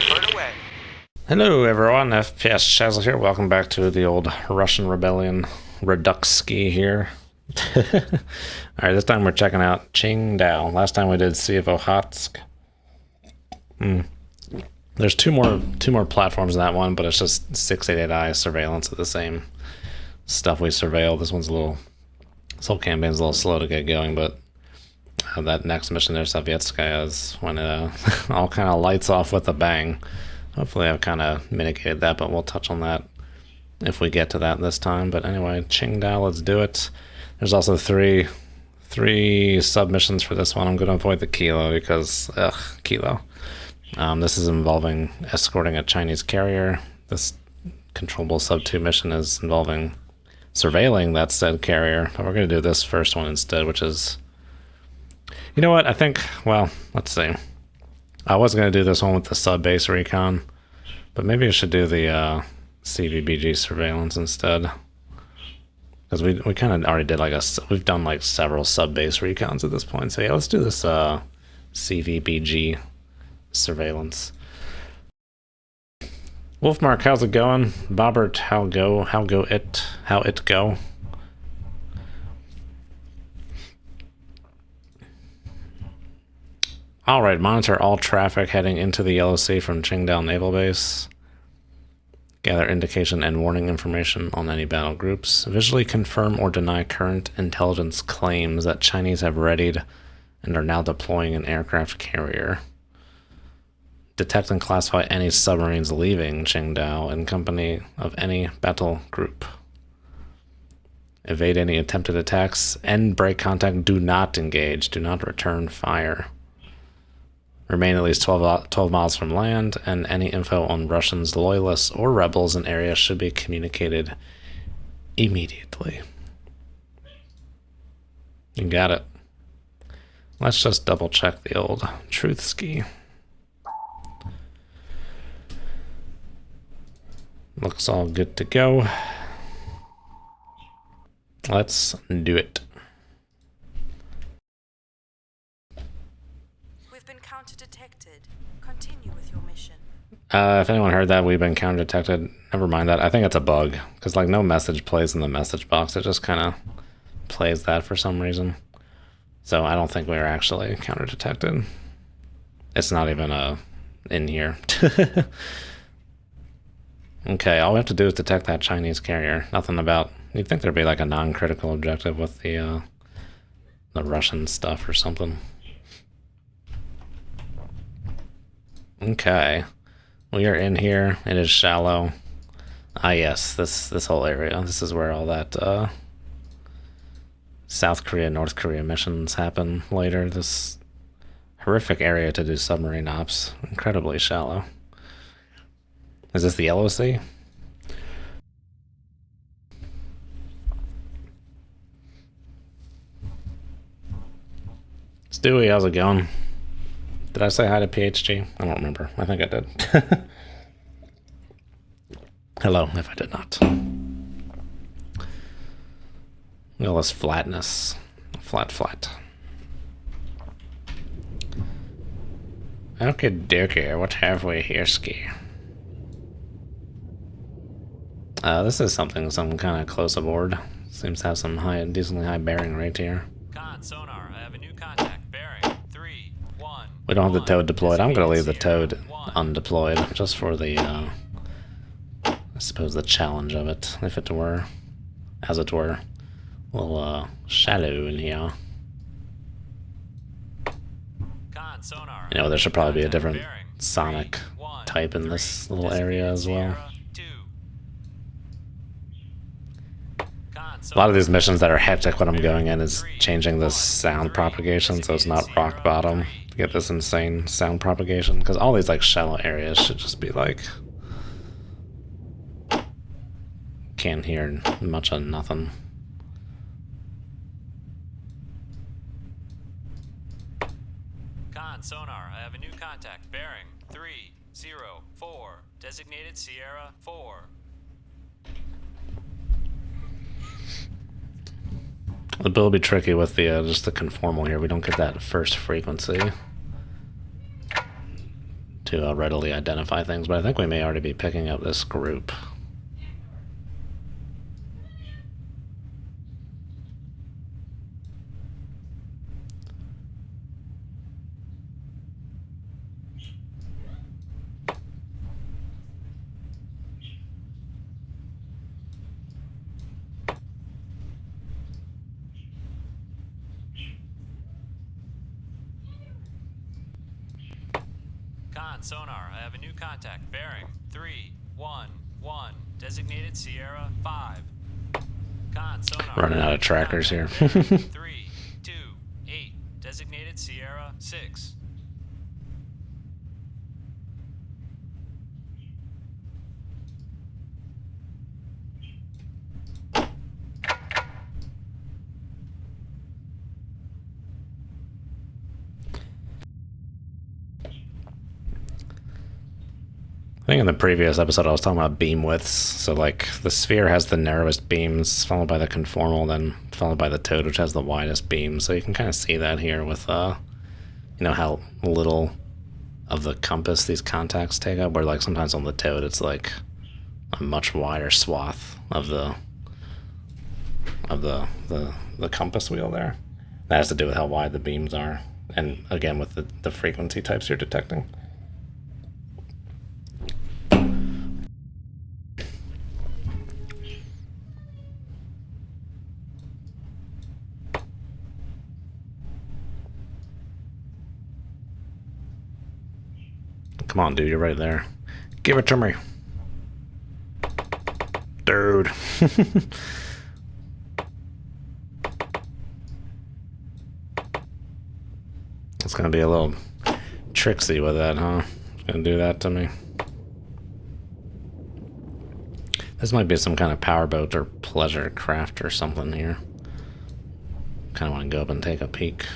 Bird away. Hello everyone, FPS Chazzle here. Welcome back to the old Russian Rebellion Redux here. Alright, this time we're checking out Qingdao. Last time we did Sea of Okhotsk. There's two more platforms in that one, but it's just 688i surveillance of the same stuff we surveil. This whole campaign's a little slow to get going, but that next mission there, Sovetskaya, is when it all kind of lights off with a bang. Hopefully I've kind of mitigated that, but we'll touch on that if we get to that this time. But anyway, Qingdao, let's do it. There's also three submissions for this one. I'm going to avoid the Kilo because, Kilo. This is involving escorting a Chinese carrier. This controllable sub 2 mission is involving surveilling that said carrier. But we're going to do this first one instead, which is... You know what? I think, well, let's see. I was going to do this one with the sub-base recon, but maybe I should do the CVBG surveillance instead. Because we kind of already did we've done like several sub-base recons at this point. So yeah, let's do this CVBG surveillance. Wolfmark, how's it going? Bobbert, how it go? Alright, monitor all traffic heading into the Yellow Sea from Qingdao Naval Base. Gather indication and warning information on any battle groups. Visually confirm or deny current intelligence claims that Chinese have readied and are now deploying an aircraft carrier. Detect and classify any submarines leaving Qingdao in company of any battle group. Evade any attempted attacks. End break contact. Do not engage. Do not return fire. Remain at least 12 miles from land, and any info on Russians, loyalists, or rebels in area should be communicated immediately. You got it. Let's just double check the old truth ski. Looks all good to go. Let's do it. Counter-detected. Continue with your mission. If anyone heard that, we've been counter-detected. Never mind that. I think it's a bug, because like no message plays in the message box. It just kind of plays that for some reason. So I don't think we were actually counter-detected. It's not even in here. Okay, all we have to do is detect that Chinese carrier. Nothing about... You'd think there'd be like a non-critical objective with the Russian stuff or something. Okay, we are in here. It is shallow. Ah, yes, this whole area. This is where all that South Korea, North Korea missions happen later. This horrific area to do submarine ops. Incredibly shallow. Is this the Yellow Sea? Stewie, how's it going? Did I say hi to PHG? I don't remember. I think I did. Hello, if I did not. Look at all this flatness. Flat. Okay, dokie. What have we here, Ski? This is some kind of close aboard. Seems to have some decently high bearing rate here. Con, sonar, I have a new contact. Bearing 3, 1. We don't have the toad deployed. I'm going to leave the toad undeployed just for the, I suppose, the challenge of it, if it were, as it were. A little shallow in here. Con, sonar, You know, there should probably be a different sonic type in this little area as well. A lot of these missions that are hectic when I'm going in is changing the sound propagation so it's not rock bottom to get this insane sound propagation, because all these like shallow areas should just be like can't hear much of nothing. Con, sonar, I have a new contact. Bearing 304. Designated Sierra 4. The build will be tricky with the just the conformal here. We don't get that first frequency. to readily identify things, but I think we may already be picking up this group. Sonar, I have a new contact. Bearing 311. Designated Sierra 5. Sonar. Running out of trackers here. 328. Designated Sierra 6. I think in the previous episode I was talking about beam widths. So like the sphere has the narrowest beams, followed by the conformal, then followed by the toad, which has the widest beams. So you can kind of see that here with you know, how little of the compass these contacts take up, where like sometimes on the toad it's like a much wider swath of the compass wheel there. That has to do with how wide the beams are, and again with the frequency types you're detecting. Come on, dude, you're right there. Give it to me. Dude. It's gonna be a little tricksy with that, huh? It's gonna do that to me. This might be some kind of powerboat or pleasure craft or something here. Kinda wanna go up and take a peek.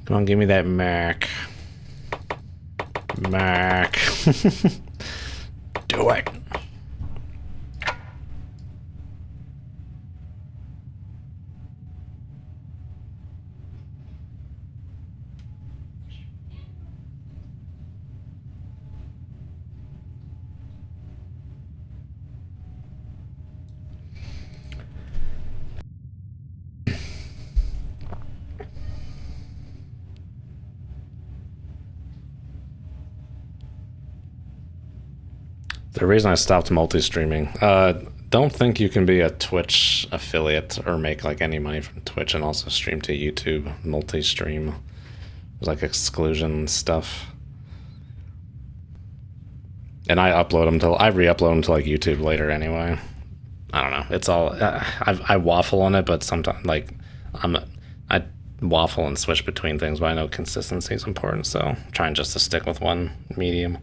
Come on, give me that Mac. Mac. Do it. The reason I stopped multi-streaming, don't think you can be a Twitch affiliate or make like any money from Twitch and also stream to YouTube multi-stream. There's like exclusion stuff. And I upload them to, I re-upload them to like YouTube later anyway. I don't know. It's all, I waffle on it, but sometimes like I waffle and switch between things, but I know consistency is important, so I'm trying just to stick with one medium.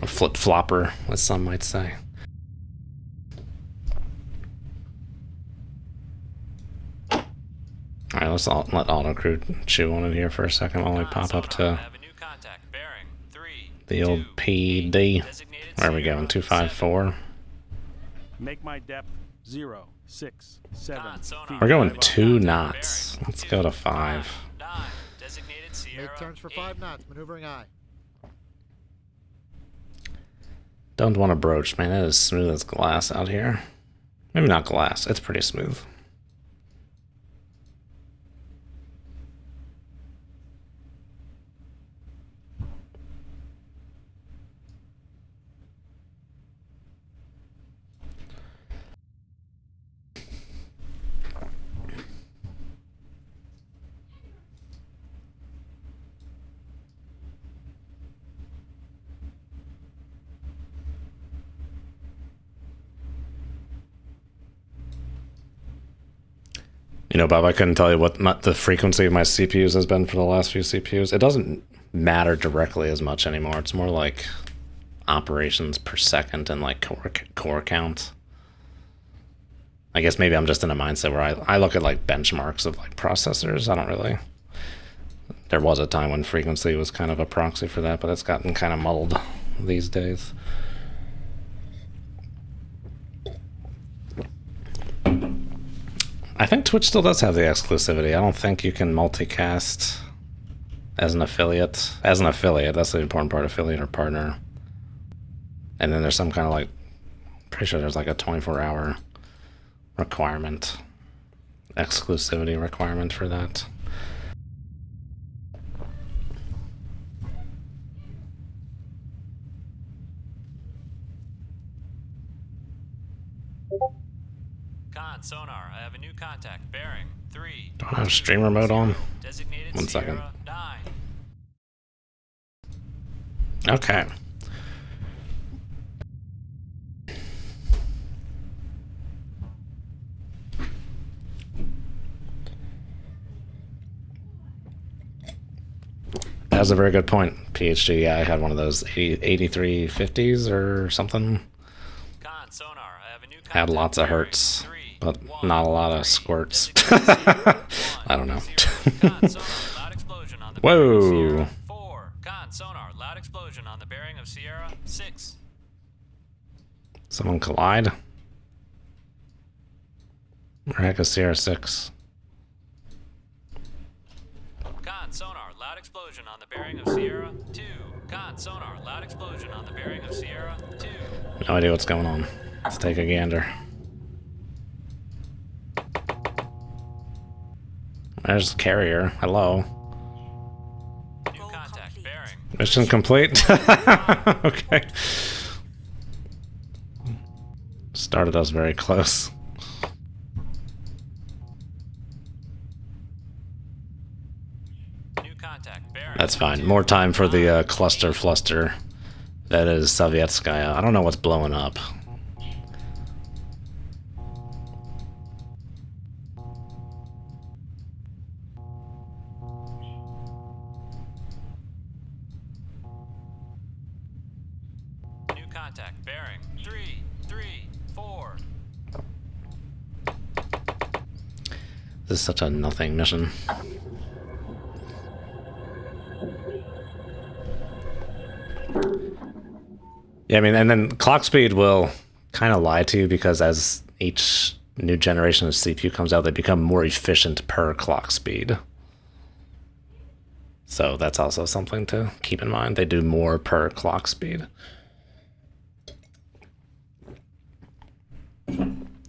A flip-flopper, as some might say. Alright, let's let autocrew chew on it here for a second while we pop up to the old PD. Where are we going? 254? Make my depth 0, 6, 7 feet. We're going 2 knots. Let's go to 5. Make turns for 5 knots, maneuvering I. Don't want to broach, man. It is smooth as glass out here. Maybe not glass. It's pretty smooth. You know, Bob, I couldn't tell you what the frequency of my CPUs has been for the last few CPUs. It doesn't matter directly as much anymore. It's more like operations per second and like core count. I guess maybe I'm just in a mindset where I look at like benchmarks of like processors. I don't really... There was a time when frequency was kind of a proxy for that, but it's gotten kind of muddled these days. I think Twitch still does have the exclusivity. I don't think you can multicast as an affiliate. As an affiliate, that's the important part, affiliate or partner. And then there's some kind of like, pretty sure there's like a 24-hour requirement, exclusivity requirement for that. Con, sonar, I have a new contact. Bearing 3. Do I have streamer mode on? Designated 1 second. Sierra 9. Okay. That's a very good point, PhD. Yeah, I had one of those 8350s or something. Con, sonar, I have a new contact. Had lots of Bearing hertz, 3, but 1, not a lot of 3. squirts. Designated Sierra 1, I don't know. 0. Con, sonar, loud explosion on the Whoa. bearing of Sierra 4. Con, sonar, loud explosion on the bearing of Sierra 6. Someone collide? Where the heck is Sierra 6? Con, sonar, loud explosion on the bearing of Sierra 2. Con, sonar, loud explosion on the bearing of Sierra 2. No idea what's going on. Let's take a gander. There's the carrier. Hello. New contact. Bearing. Mission complete. Okay. Started us very close. New contact. Bearing. That's fine. More time for the cluster fluster. That is Sovetskaya. I don't know what's blowing up. New contact. Bearing. 3, 3, 4. This is such a nothing mission. Yeah, I mean, and then clock speed will kind of lie to you because as each new generation of CPU comes out, they become more efficient per clock speed. So that's also something to keep in mind. They do more per clock speed.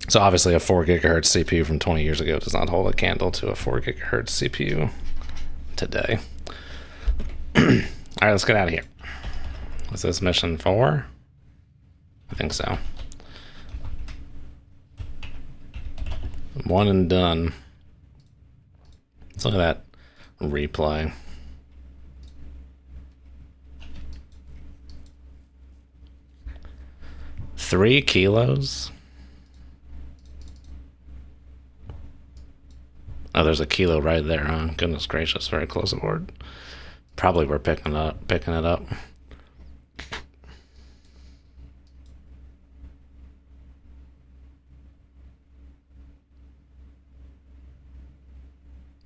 So obviously a 4 gigahertz CPU from 20 years ago does not hold a candle to a 4 gigahertz CPU today. All right, let's get out of here. Is this mission 4? I think so. 1 and done. Let's look at that replay. $3 kilos? Oh, there's a kilo right there, huh? Goodness gracious, very close aboard. Probably we're picking it up.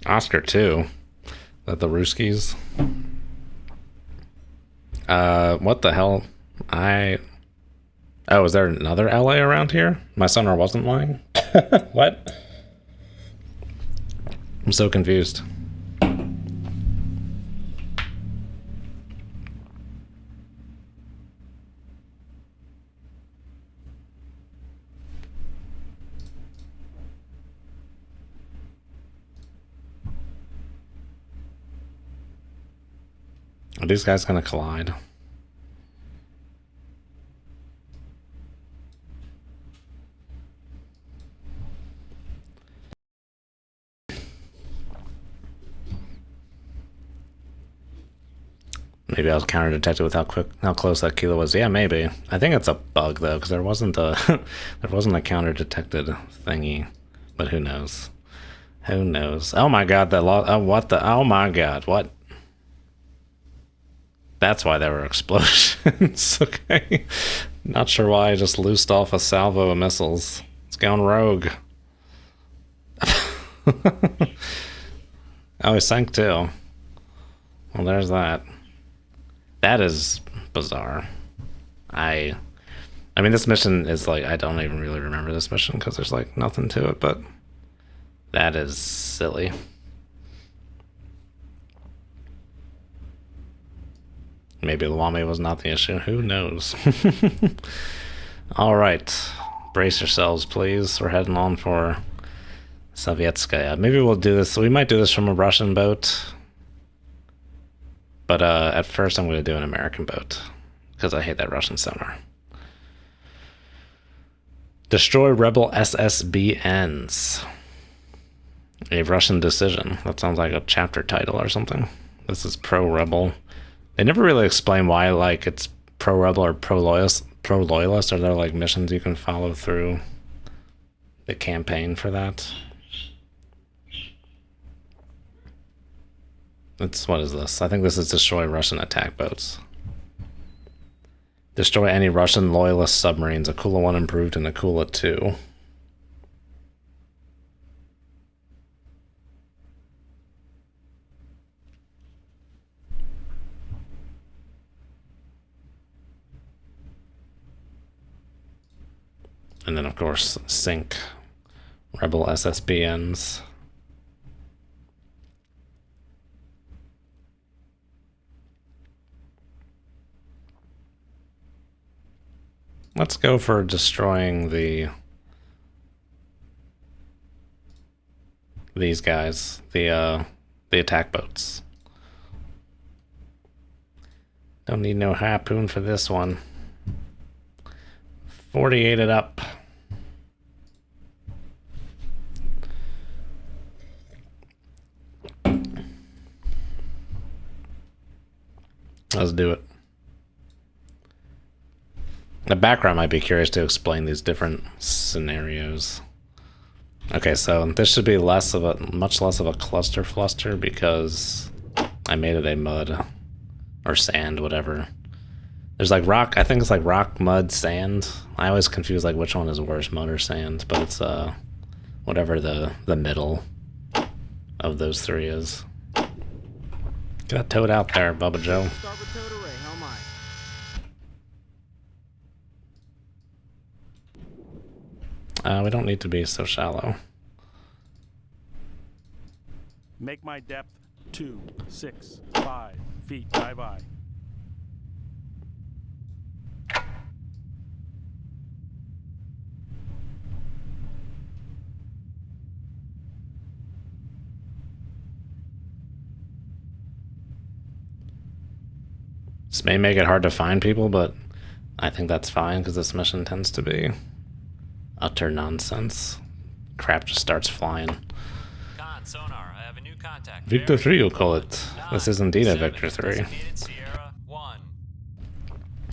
Oscar 2. That the Ruskies? What the hell? Oh, is there another LA around here? My sonar wasn't lying? What? I'm so confused. Are these guys gonna collide? Maybe I was counter detected with how close that kilo was. Yeah, maybe. I think it's a bug though, because there wasn't a there wasn't a counter detected thingy. But who knows? Who knows? Oh my god, that oh what the oh my god, what? That's why there were explosions. Okay. Not sure why I just loosed off a salvo of missiles. It's going rogue. Oh, it sank too. Well, there's that. That is bizarre. I mean, this mission is like, I don't even really remember this mission because there's like nothing to it, but that is silly. Maybe Luame was not the issue. Who knows? All right. Brace yourselves, please. We're heading on for Sovetskaya. Maybe we'll do this. We might do this from a Russian boat. But at first I'm going to do an American boat because I hate that Russian sonar. Destroy rebel SSBNs. A Russian decision. That sounds like a chapter title or something. This is pro-rebel. They never really explain why, like, it's pro-rebel or pro-loyalist. Are there, like, missions you can follow through the campaign for that? What is this? I think this is destroy Russian attack boats. Destroy any Russian loyalist submarines. Akula 1 improved and Akula 2. And then, of course, sink rebel SSBNs. Let's go for destroying these guys, the attack boats. Don't need no harpoon for this one. 48 it up. Let's do it. The background might be curious to explain these different scenarios. Okay, so this should be much less of a cluster fluster because I made it a mud or sand, whatever. There's like rock, I think it's like rock, mud, sand. I always confuse like which one is worse, mud or sand, but it's whatever the middle of those three is. Get that toad out there, Bubba Joe. We don't need to be so shallow. Make my depth 2, 6, 5 feet. Bye-bye. This may make it hard to find people, but I think that's fine because this mission tends to be utter nonsense. Crap just starts flying. Con, sonar, I have a new contact. Victor 3, you'll call it. This is indeed a Victor 3. Sierra 1.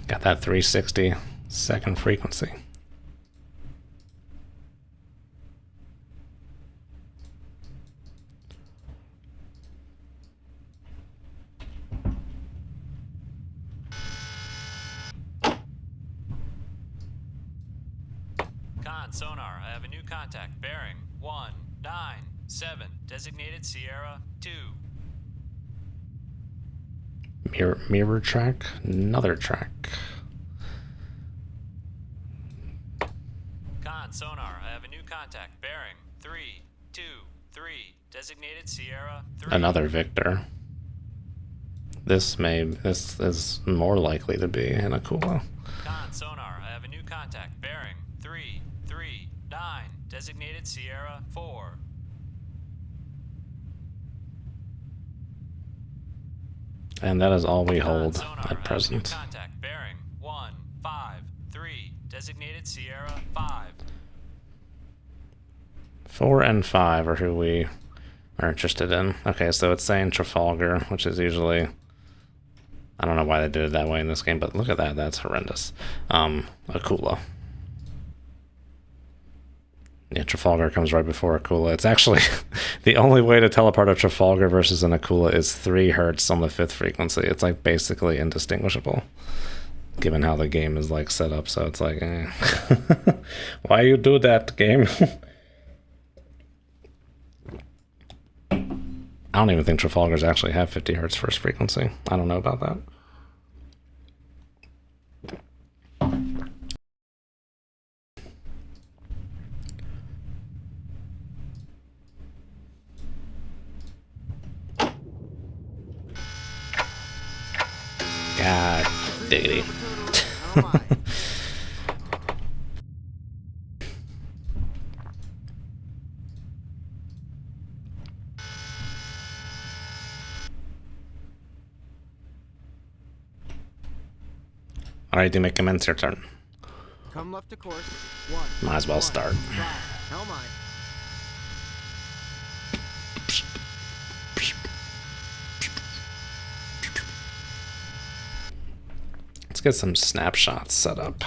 Got that 360 second frequency. Sonar, I have a new contact. Bearing 197. Designated Sierra 2. Mirror track, another track. Con, sonar, I have a new contact. Bearing 323. Designated Sierra 3. Another Victor. This is more likely to be an Akula. Con, sonar, I have a new contact. Bearing 339. Designated Sierra 4. And that is all we hold Sonar, at present. Contact bearing 153. Designated Sierra 5. 4 and 5 are who we are interested in. Okay, so it's saying Trafalgar, which is usually... I don't know why they did it that way in this game, but look at that. That's horrendous. Akula. Yeah, Trafalgar comes right before Akula. It's actually the only way to teleport a Trafalgar versus an Akula is 3 hertz on the 5th frequency. It's like basically indistinguishable, given how the game is like set up. So it's like, why you do that, game? I don't even think Trafalgars actually have 50 hertz first frequency. I don't know about that. God diggity. Oh my. Alright, you may commence your turn. Come left to course. 1. Might as well start. 5. Hell my. Let's get some snapshots set up.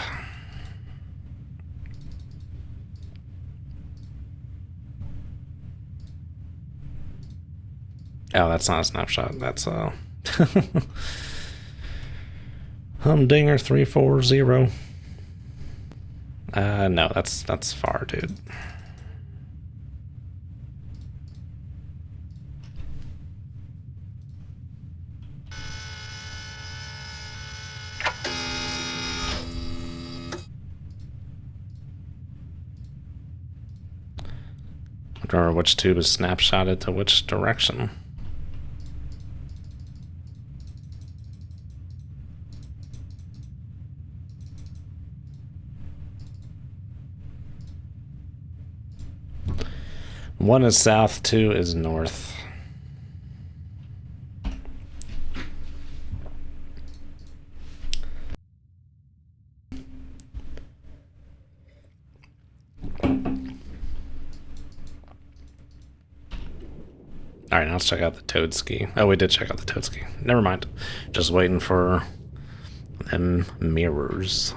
Oh, that's not a snapshot. That's Humdinger 340. No, that's far, dude. I don't remember which tube is snapshotted to which direction. One is south, 2 is north. Alright, now let's check out the toad ski. Oh, we did check out the toad ski. Never mind. Just waiting for them mirrors.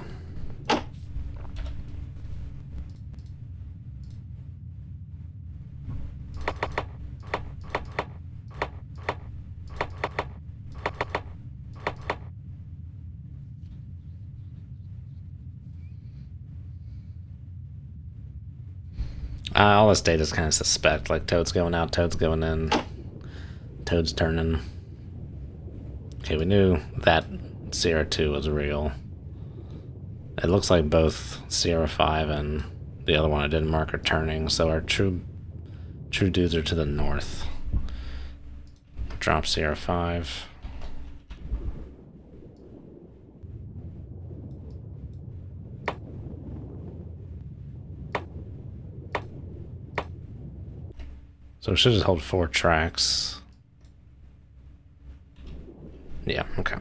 All this data is kind of suspect. Like, toad's going out, toad's going in, toad's turning. Okay, we knew that Sierra 2 was real. It looks like both Sierra 5 and the other one I didn't mark are turning, so our true dudes are to the north. Drop Sierra 5. So we should just hold 4 tracks. Yeah, okay.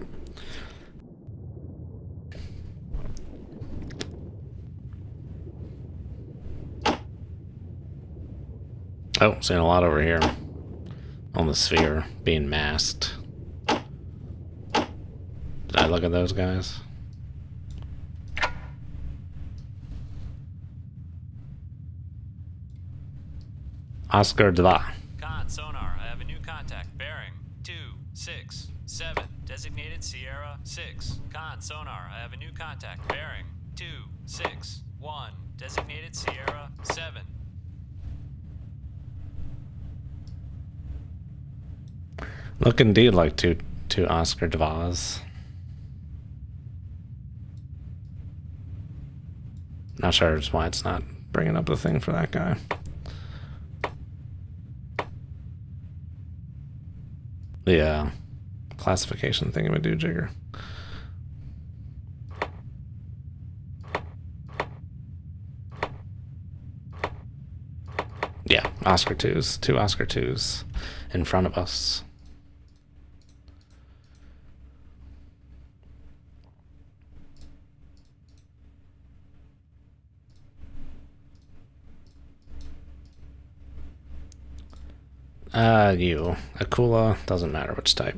Oh, seeing a lot over here on the sphere being masked. Did I look at those guys? Oscar 2. Con, sonar, I have a new contact. Bearing 267. Designated Sierra 6. Con, sonar, I have a new contact. Bearing 261. Designated Sierra 7. Look indeed like two Oscar 2s. Not sure why it's not bringing up the thing for that guy. The classification thingamajigger. Yeah, Oscar 2s. 2 Oscar 2s in front of us. You. Akula, doesn't matter which type.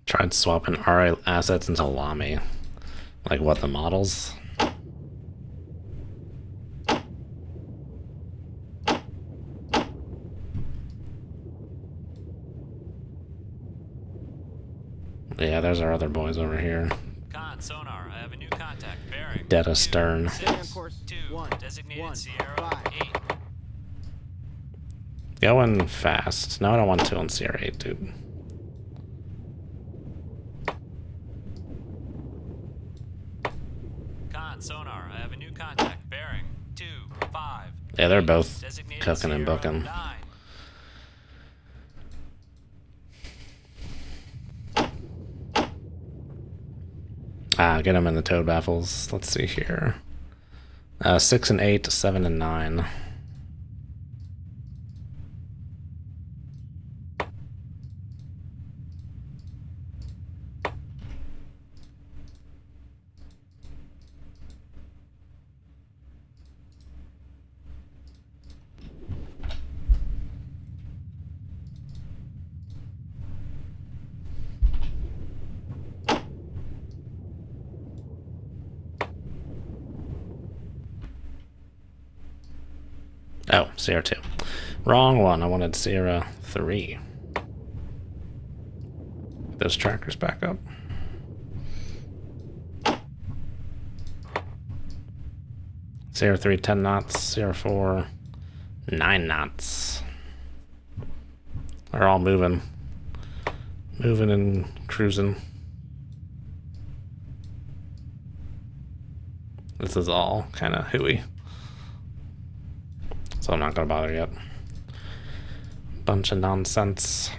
Tried swapping RA assets into Lamy. Like what, the models? Yeah, there's our other boys over here. Con, sonar, I have a new contact. Bearing Dead astern. 262. Designated 1, Sierra 5. 8. Going fast. No, I don't want 2 on Sierra 8, dude. Con, sonar, I have a new contact. Bearing 2, 5. Yeah, they're both Designated cooking and Sierra booking. 9. Get them in the toad baffles. Let's see here. 6 and 8, 7 and 9. Oh, Sierra 2. Wrong one. I wanted Sierra 3. Get those trackers back up. Sierra 3, 10 knots. Sierra 4, 9 knots. They're all moving. Moving and cruising. This is all kind of hooey. So I'm not going to bother yet. Bunch of nonsense.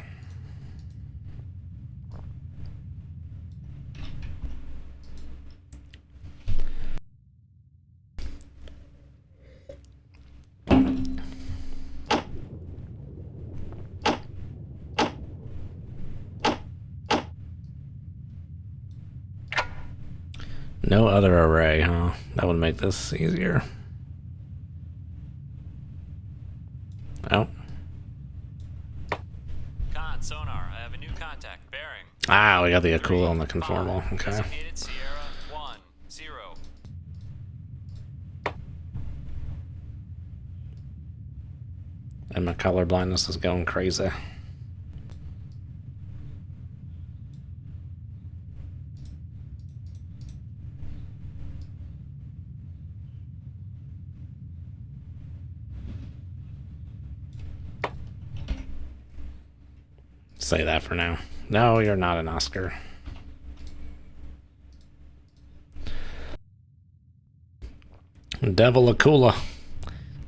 No other array, huh? That would make this easier. Oh. Con, sonar, I have a new contact. Bearing. Ah, we got the Akula and the conformal. Okay. Designated Sierra 1, 0. And my color blindness is going crazy. Say that for now. No, you're not an Oscar. Devil Akula.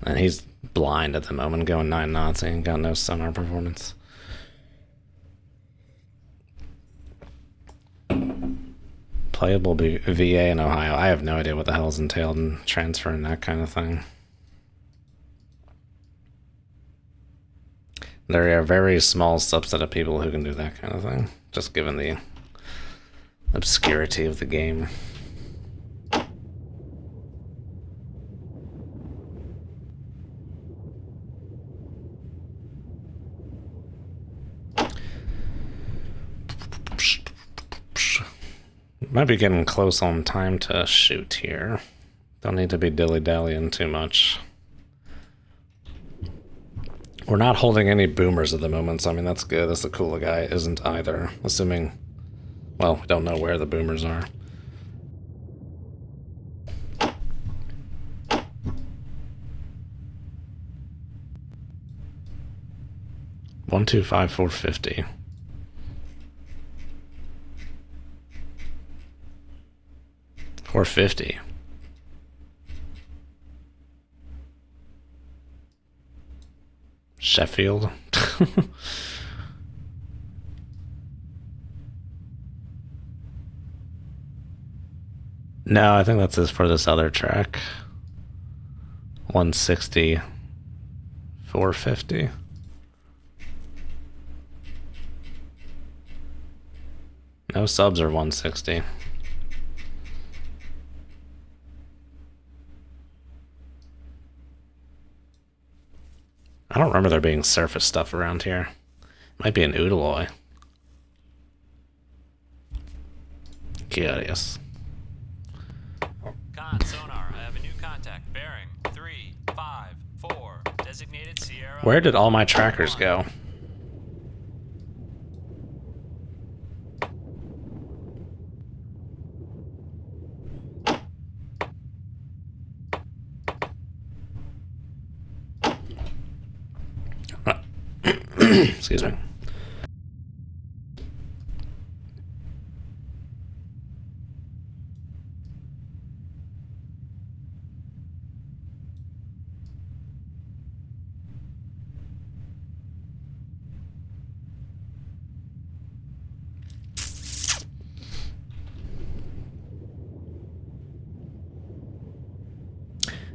And he's blind at the moment, going 9 knots. He ain't got no sonar performance. Playable VA in Ohio. I have no idea what the hell's entailed in transferring that kind of thing. There are a very small subset of people who can do that kind of thing, just given the obscurity of the game. Might be getting close on time to shoot here. Don't need to be dilly-dallying too much. We're not holding any boomers at the moment, so I mean, that's good. That's the cooler guy isn't either. Assuming, well, we don't know where the boomers are. One, 2, 5, 4, 50. $450. Sheffield. No, I think that's this for this other track. 160. 450. No subs are 160. I don't remember there being surface stuff around here. Might be an Oodaloy. Curious. Con, sonar, I have a new contact. Bearing 3, 5, 4. Designated Sierra. Where did all my trackers go? Excuse me.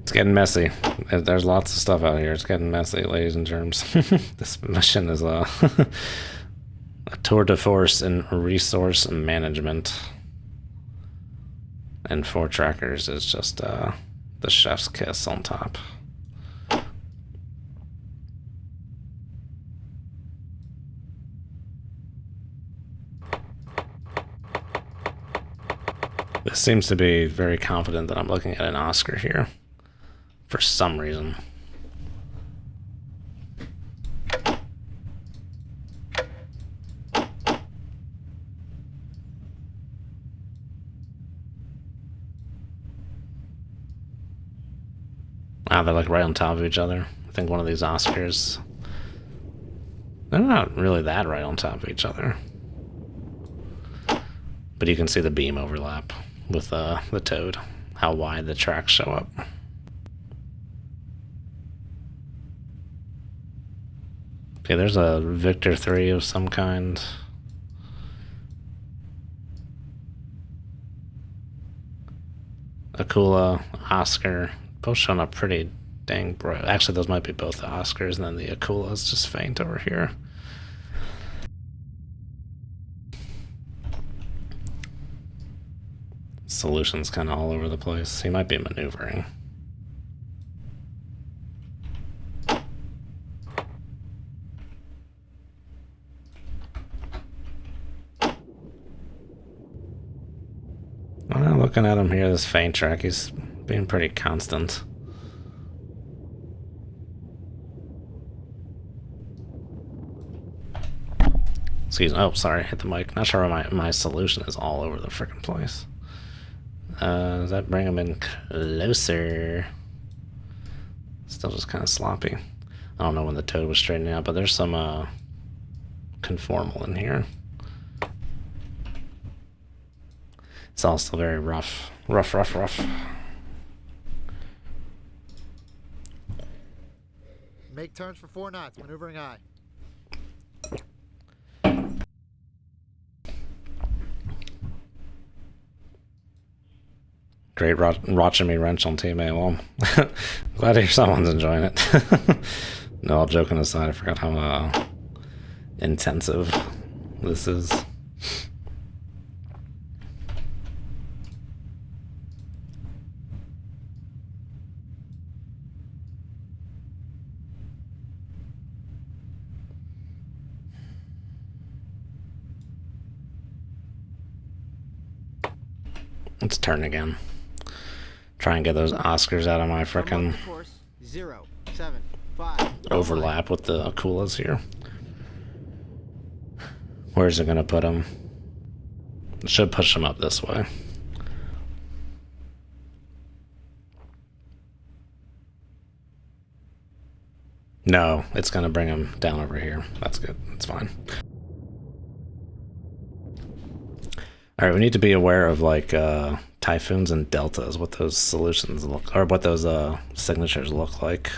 It's getting messy. There's lots of stuff out here. It's getting messy, ladies and germs. This mission is a tour de force in resource management. And 4 trackers is just the chef's kiss on top. This seems to be very confident that I'm looking at an Oscar here. For some reason. They're like right on top of each other. I think one of these Oscars... They're not really that right on top of each other. But you can see the beam overlap with the Toad. How wide the tracks show up. Okay, there's a Victor 3 of some kind. Akula, Oscar, both showing up pretty dang bright. Actually, those might be both the Oscars, and then the Akula's just faint over here. Solution's kind of all over the place. He might be maneuvering. Well, looking at him here, this faint track, he's being pretty constant. Excuse me. Oh, sorry, hit the mic. Not sure why my solution is all over the freaking place. Does that bring him in closer? Still just kind of sloppy. I don't know when the Toad was straightening out, but there's some conformal in here. It's all still very rough. Rough. Make turns for 4 knots, maneuvering high. Great watching me wrench on teammate. Well, glad to hear someone's enjoying it. No, all joking aside, I forgot how intensive this is. Let's turn again. Try and get those Oscars out of my frickin' 0, 7, 5. overlap with the Akulas here. Where's it gonna put them? It should push them up this way. No, it's gonna bring them down over here. That's good. That's fine. Alright, we need to be aware of like typhoons and deltas, what those solutions look, or what those signatures look like.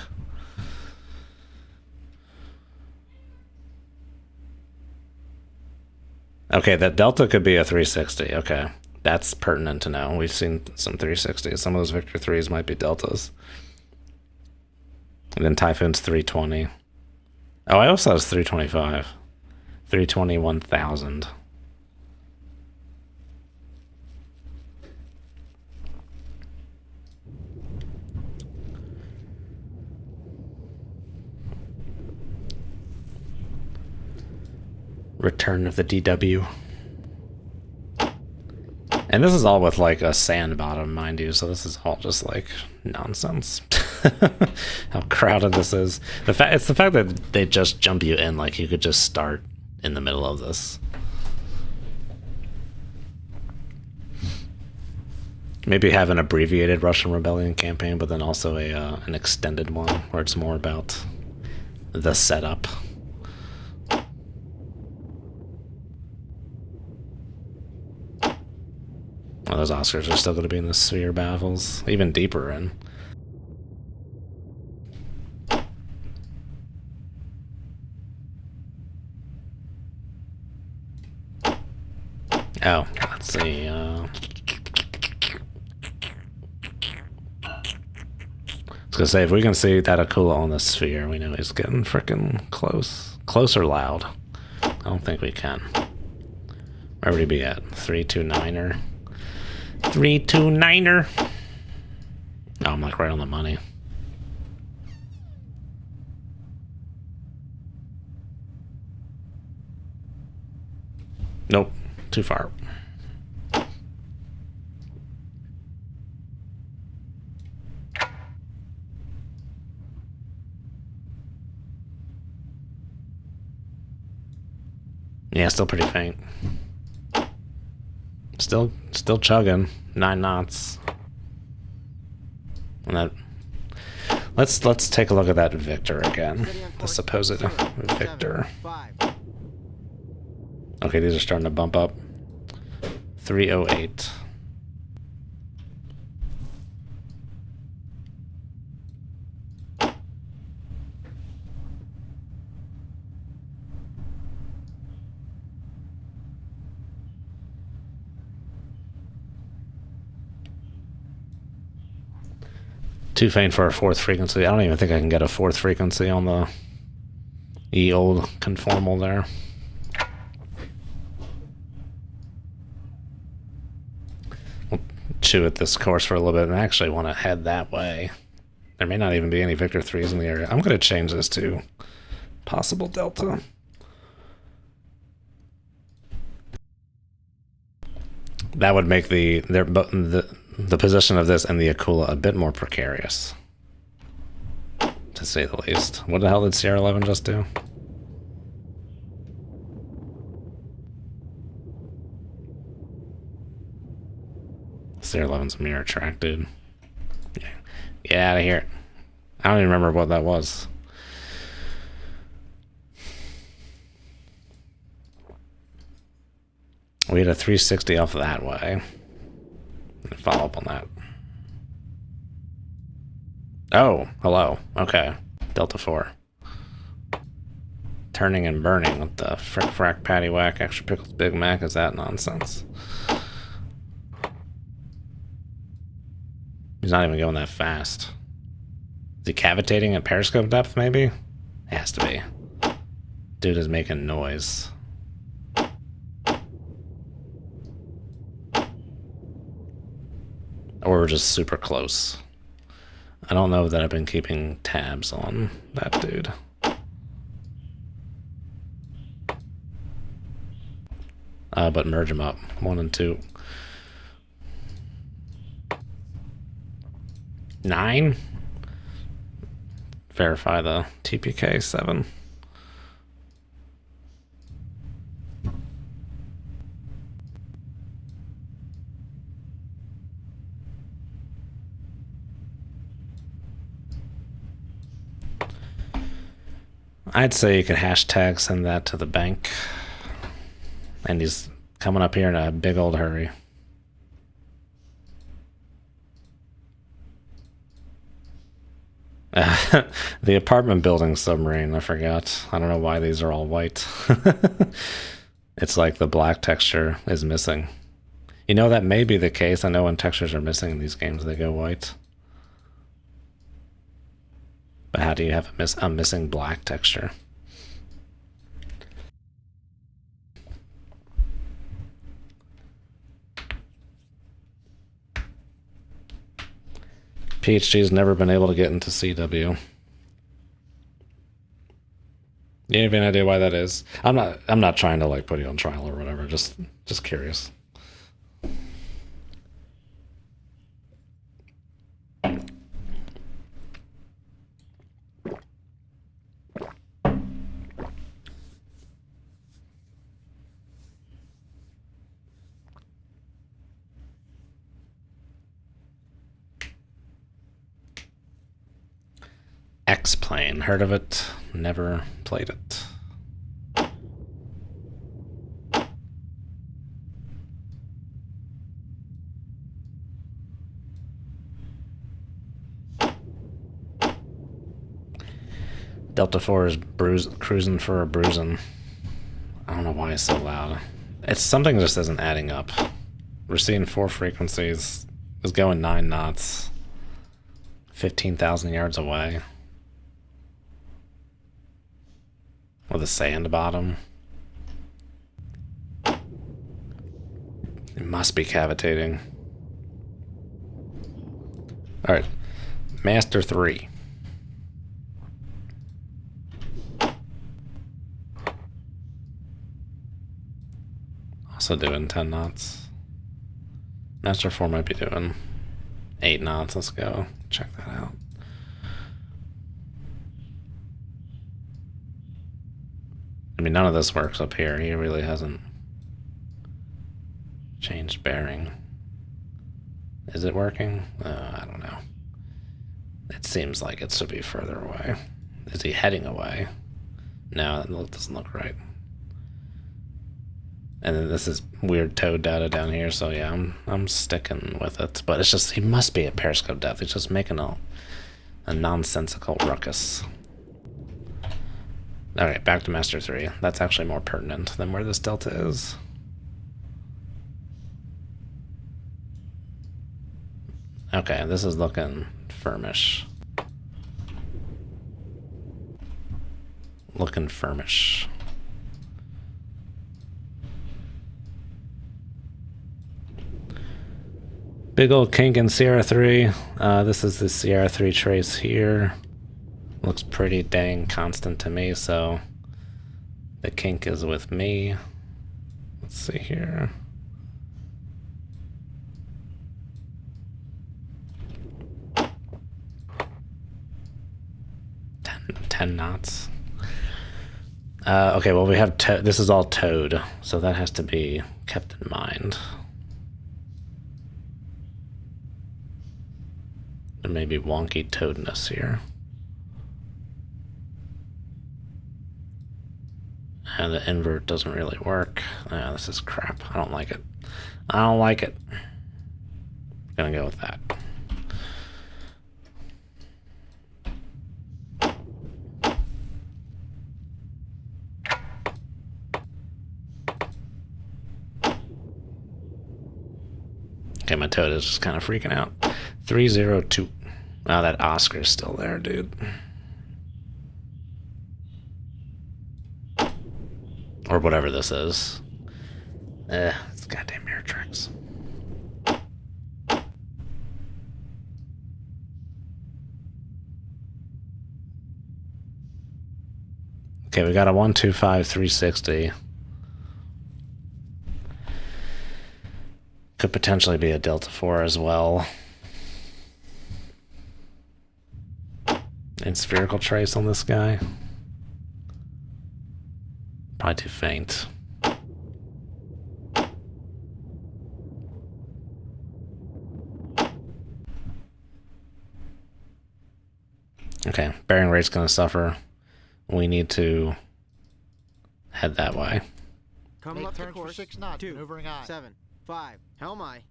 Okay, that delta could be a 360. Okay, that's pertinent to know. We've seen some 360s. Some of those Victor 3s might be deltas. And then typhoon's 320. Oh, I also thought it was 325. 321,000. Return of the DW. And this is all with like a sand bottom, mind you, so this is all just like nonsense. How crowded this is. It's the fact that they just jump you in, like you could just start in the middle of this. Maybe have an abbreviated Russian Rebellion campaign, but then also an extended one where it's more about the setup. Well, those Oscars are still going to be in the sphere battles, even deeper in. Oh, let's see. gonna say, if we can see that Akula on the sphere, we know he's getting freaking close. Close or loud? I don't think we can. Where would he be at? 329er. 329er. Oh, I'm like right on the money. Nope, too far. Yeah, still pretty faint. Still chugging. 9 knots. And that. Let's take a look at that Victor again. The supposed Victor. Okay, these are starting to bump up. 308. Too faint for a 4th frequency. I don't even think I can get a 4th frequency on the old conformal there. We'll chew at this course for a little bit, and I actually want to head that way. There may not even be any Victor 3s in the area. I'm going to change this to possible Delta. That would make the position of this and the Akula a bit more precarious, to say the least. What the hell did Sierra 11 just do? Sierra 11's mirror track, dude. Yeah. Get out of here. I don't even remember what that was. We had a 360 off that way. Follow up on that. Oh, hello. Okay. Delta 4. Turning and burning. What the frick frack patty whack extra pickles Big Mac is that nonsense? He's not even going that fast. Is he cavitating at periscope depth, maybe? Has to be. Dude is making noise. Or we're just super close. I don't know that I've been keeping tabs on that dude. But merge them up. 1 and 2. 9? Verify the TPK 7. I'd say you could hashtag send that to the bank. And he's coming up here in a big old hurry. The apartment building submarine, I forgot. I don't know why these are all white. It's like the black texture is missing. You know, that may be the case. I know when textures are missing in these games, they go white. But how do you have a missing black texture? PhD's never been able to get into CW. You have any idea why that is? I'm not trying to like put you on trial or whatever. Just curious. X-Plane, heard of it? Never played it. Delta 4 is cruising for a bruising. I don't know why it's so loud. It's something just isn't adding up. We're seeing 4 frequencies. It's going 9 knots. 15,000 yards away. With a sand bottom. It must be cavitating. Alright. Master 3. Also doing 10 knots. Master 4 might be doing 8 knots. Let's go check that out. I mean, none of this works up here. He really hasn't changed bearing. Is it working? I don't know. It seems like it should be further away. Is he heading away? No, that doesn't look right. And then this is weird toad data down here, so yeah, I'm sticking with it. But it's just, he must be at periscope depth. He's just making a nonsensical ruckus. Alright, back to Master 3. That's actually more pertinent than where this delta is. Okay, this is looking firmish. Looking firmish. Big old kink in Sierra 3. This is the Sierra 3 trace here. Looks pretty dang constant to me, so the kink is with me. Let's see here. 10 knots. Okay, well we have this is all toad, so that has to be kept in mind. There may be wonky toadness here. And the invert doesn't really work. Yeah, this is crap. I don't like it. I don't like it. Gonna go with that. Okay, my toad is just kind of freaking out. 302. Oh, that Oscar's still there, dude. Or whatever this is. It's goddamn mirror tracks. Okay, we got a 125 360. Could potentially be a Delta 4 as well. And spherical trace on this guy. Probably too faint. Okay, bearing rate's gonna suffer. We need to head that way. Come Make left turn to for course. 6 knots, 2, maneuvering aye. 7, 5. Helm aye.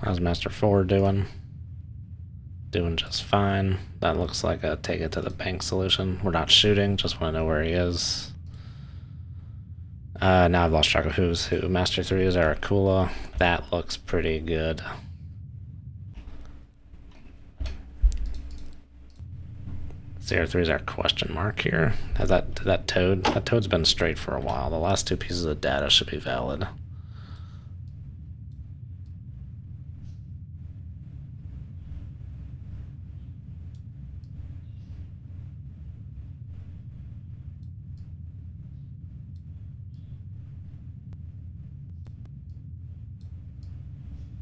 How's Master 4 doing? Doing just fine. That looks like a take it to the bank solution. We're not shooting, just want to know where he is. Now I've lost track of who's who. Master 3 is Aracula. That looks pretty good. Sierra 3 is our question mark here. Has that toad? That toad's been straight for a while. The last two pieces of data should be valid.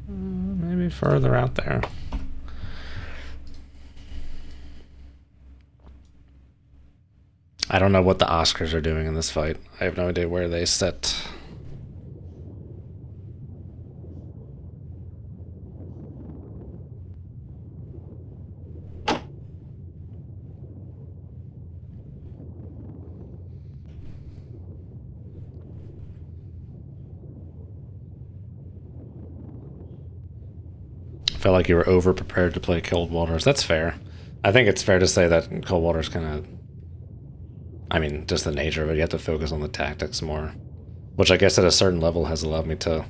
Maybe further out there. I don't know what the Oscars are doing in this fight. I have no idea where they sit. I felt like you were over prepared to play Cold Waters. That's fair. I think it's fair to say that Cold Waters kind of, I mean, just the nature of it, you have to focus on the tactics more. Which I guess at a certain level has allowed me to,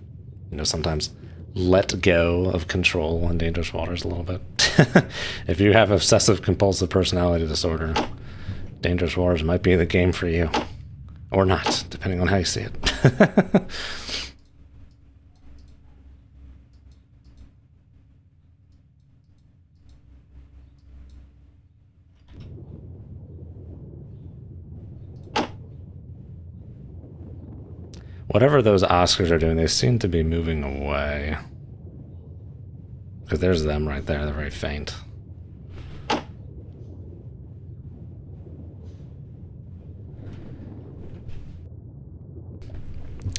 you know, sometimes let go of control in dangerous waters a little bit. If you have obsessive compulsive personality disorder, dangerous waters might be the game for you. Or not, depending on how you see it. Whatever those Oscars are doing, they seem to be moving away. Because there's them right there, they're very faint.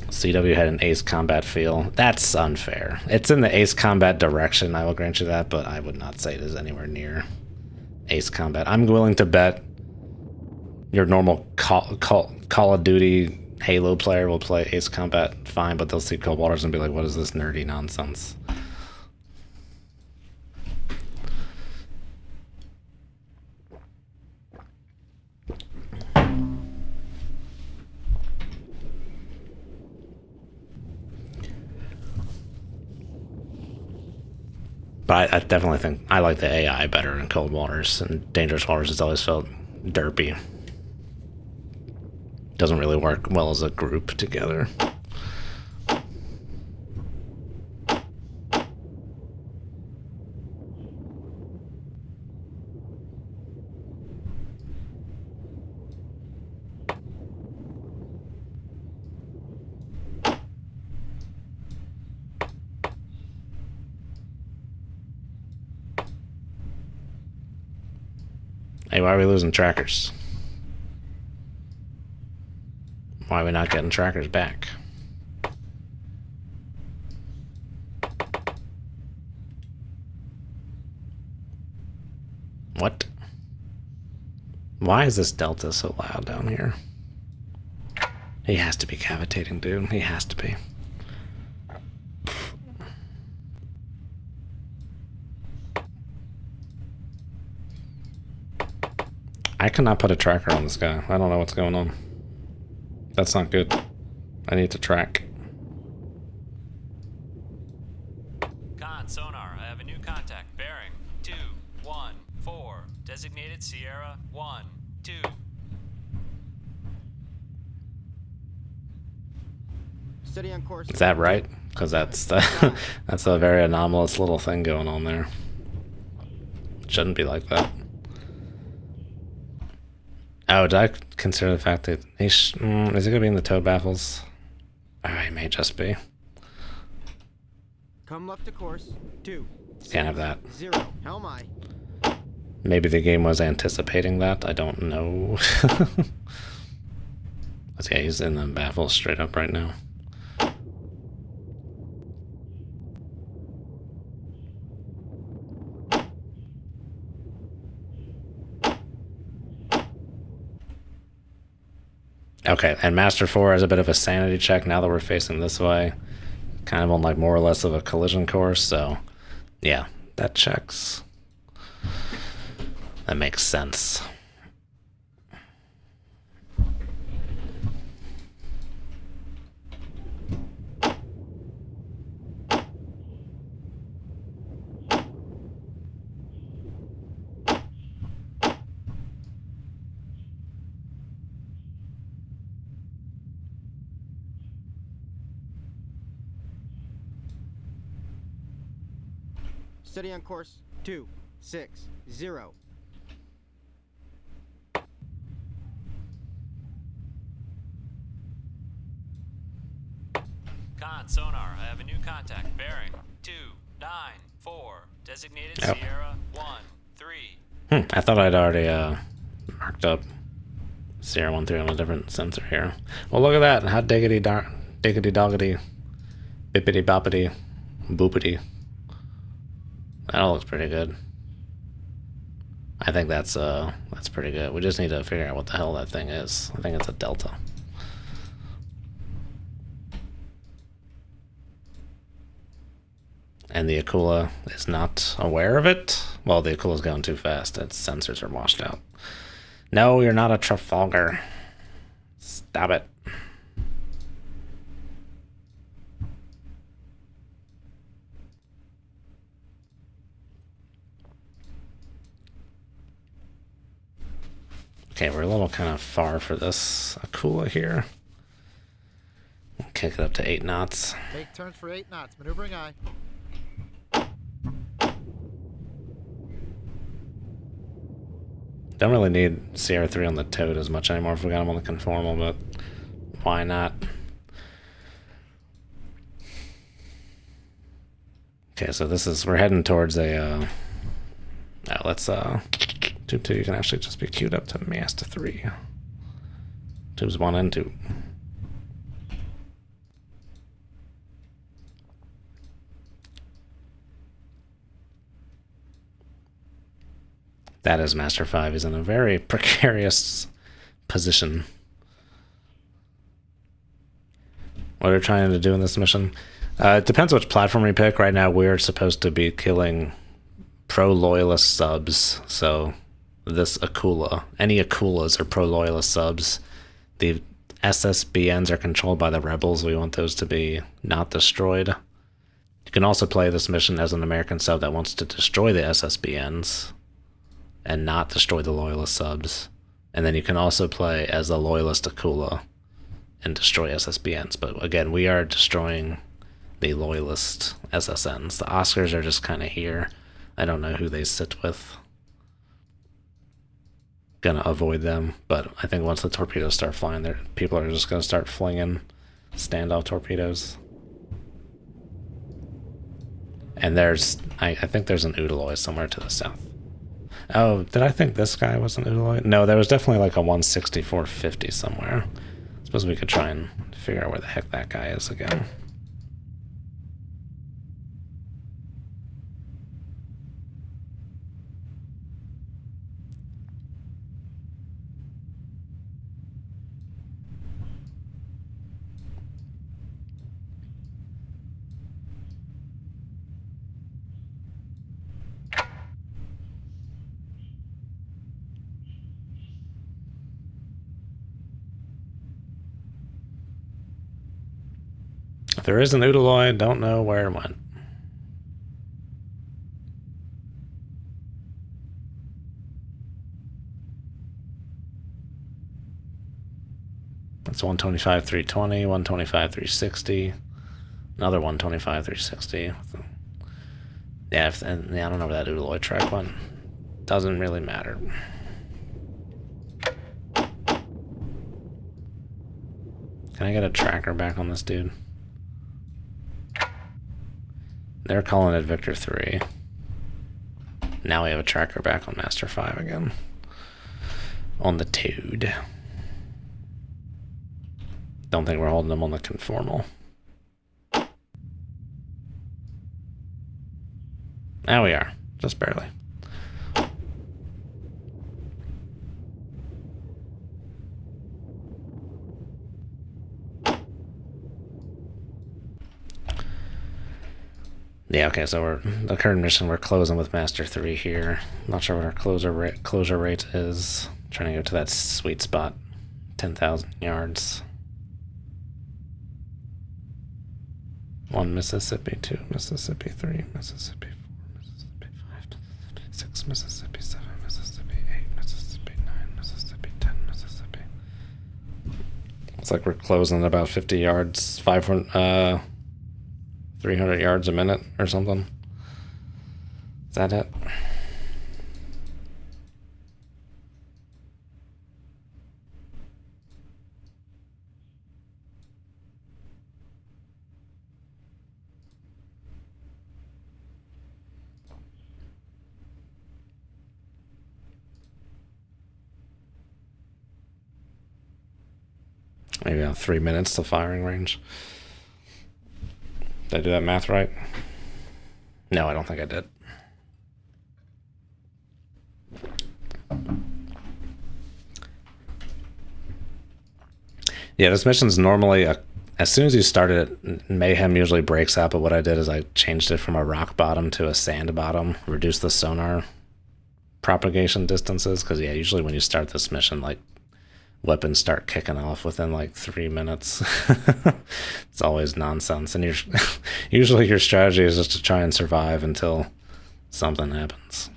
CW had an Ace Combat feel. That's unfair. It's in the Ace Combat direction, I will grant you that, but I would not say it is anywhere near Ace Combat. I'm willing to bet your normal Call of Duty Halo player will play Ace Combat fine, but they'll see Cold Waters and be like, what is this nerdy nonsense? But I definitely think I like the AI better in Cold Waters, and Dangerous Waters has always felt derpy. Doesn't really work well as a group together. Hey, why are we losing trackers? Why are we not getting trackers back? What? Why is this delta so loud down here? He has to be cavitating, dude. He has to be. I cannot put a tracker on this guy. I don't know what's going on. That's not good. I need to track. Con, sonar, I have a new contact. Bearing 214. Designated Sierra 1, 2. Steady on course. Is that right? Because that's the that's a very anomalous little thing going on there. Shouldn't be like that. Oh, did I consider the fact that is it going to be in the tow baffles? Oh, it may just be. Come left to course. 2. Can't have that. 0. Helm I. Maybe the game was anticipating that. I don't know. Okay, he's in the baffles straight up right now. Okay, and Master 4 has a bit of a sanity check now that we're facing this way. Kind of on like more or less of a collision course, so yeah, that checks. That makes sense. Steady on course. 2, 6, 0. Con, sonar, I have a new contact. Bearing 294. Designated Oh. Sierra 1, 3. I thought I'd already marked up Sierra 1-3 on a different sensor here. Well, look at that. Hot diggity doggity, bippity boppity, boopity. That all looks pretty good. I think that's pretty good. We just need to figure out what the hell that thing is. I think it's a delta. And the Akula is not aware of it. Well, the Akula's going too fast. Its sensors are washed out. No, you're not a Trafalgar. Stop it. Okay, we're a little kind of far for this Akula here. We'll kick it up to 8 knots. Make turns for 8 knots. Maneuvering aye. Don't really need CR3 on the Toad as much anymore if we got him on the conformal, but why not? Okay, so this is, we're heading towards a, let's, Tube 2, you can actually just be queued up to Master 3. Tubes 1 and 2. That is Master 5. He's in a very precarious position. What are we trying to do in this mission? It depends which platform we pick. Right now, we're supposed to be killing pro-loyalist subs. So this Akula, any Akulas are pro-loyalist subs. The SSBNs are controlled by the rebels. We want those to be not destroyed. You can also play this mission as an American sub that wants to destroy the SSBNs and not destroy the loyalist subs. And then you can also play as a loyalist Akula and destroy SSBNs. But again, we are destroying the loyalist SSNs. The Oscars are just kind of here. I don't know who they sit with. Gonna avoid them, but I think once the torpedoes start flying, there, people are just gonna start flinging standoff torpedoes. And there's, I think there's an Udaloy somewhere to the south. Oh, did I think this guy was an Udaloy? No, there was definitely like a 16450 somewhere. I suppose we could try and figure out where the heck that guy is again. If there is an Udaloy, don't know where it went. That's 125, 320, 125, 360, another 125, 360. Yeah, I don't know where that Udaloy track went. Doesn't really matter. Can I get a tracker back on this dude? They're calling it Victor 3. Now we have a tracker back on Master 5 again. On the Toad. Don't think we're holding them on the conformal. Now we are. Just barely. Yeah, okay, so we're the current mission, we're closing with Master 3 here. Not sure what our closure rate is. Trying to go to that sweet spot. 10,000 yards. 1 Mississippi, 2 Mississippi, 3 Mississippi, 4 Mississippi, 5 Mississippi, 6 Mississippi, 7 Mississippi, 8 Mississippi, 9 Mississippi, 10 Mississippi. Looks like we're closing at about 50 yards, 300 yards a minute or something. Is that it? Maybe about 3 minutes to firing range. Did I do that math right? No, I don't think I did. Yeah, this mission's normally, as soon as you start it, Mayhem usually breaks out, but what I did is I changed it from a rock bottom to a sand bottom, reduced the sonar propagation distances, because yeah, usually when you start this mission, like, weapons start kicking off within like 3 minutes. It's always nonsense, and usually your strategy is just to try and survive until something happens.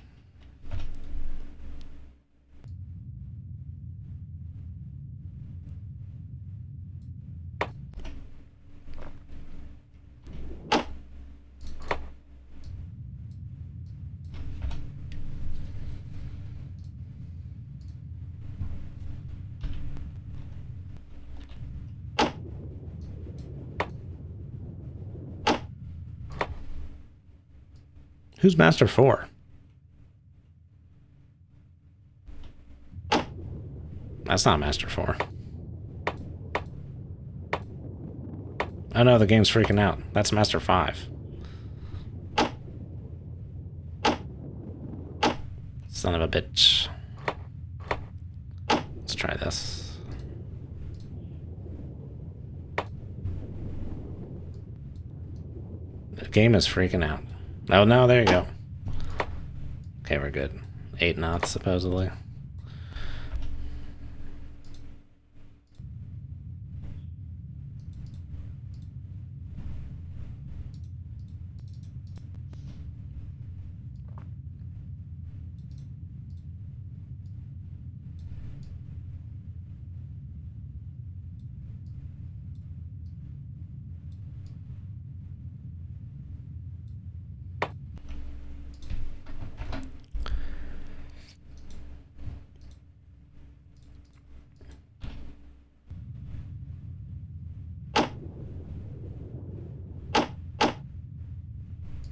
Who's Master 4? That's not Master 4. Oh no, the game's freaking out. That's Master 5. Son of a bitch. Let's try this. The game is freaking out. Oh no, there you go. Okay, we're good. 8 knots, supposedly.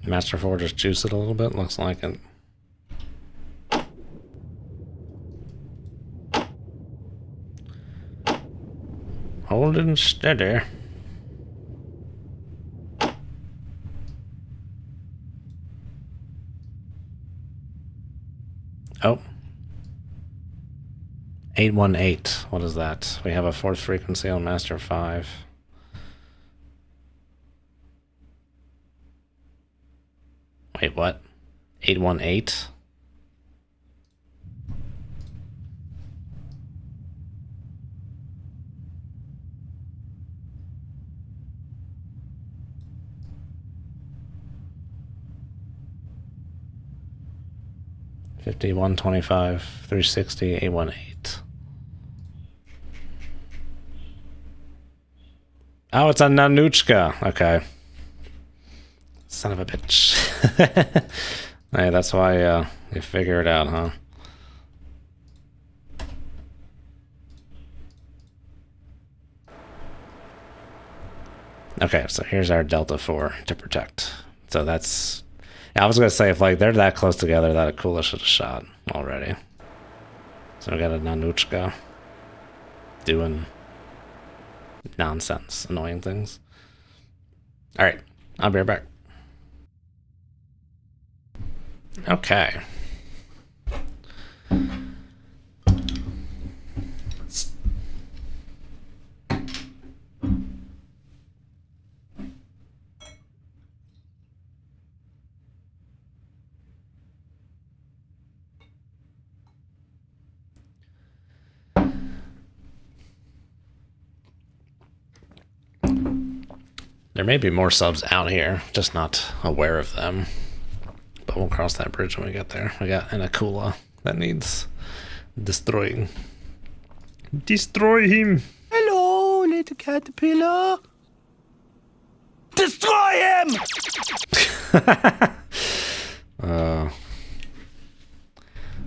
Master 4 just juice it a little bit, looks like it. Hold it steady. Oh. 818. What is that? We have a 4th frequency on Master 5. Wait, what? 818? $50, $125, $360, $818. Oh, it's a Nanuchka. Okay. Son of a bitch. Hey, that's why you figure it out, huh? Okay, so here's our Delta 4 to protect. So that's... I was gonna say, if like they're that close together, that Akula should have shot already. So we got a Nanuchka doing nonsense, annoying things. Alright, I'll be right back. Okay. There may be more subs out here, just not aware of them. But we'll cross that bridge when we get there. We got an Akula that needs destroying. Destroy him! Hello, little caterpillar. Destroy him!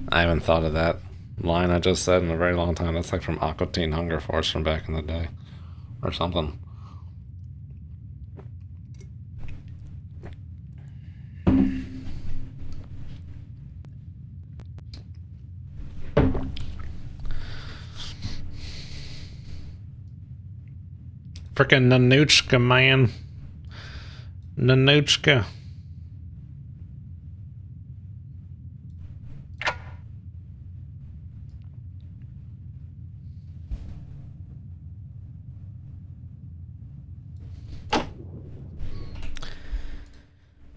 I haven't thought of that line I just said in a very long time. That's like from Aqua Teen Hunger Force from back in the day. Or something. Frickin' Nanuchka, man. Nanuchka.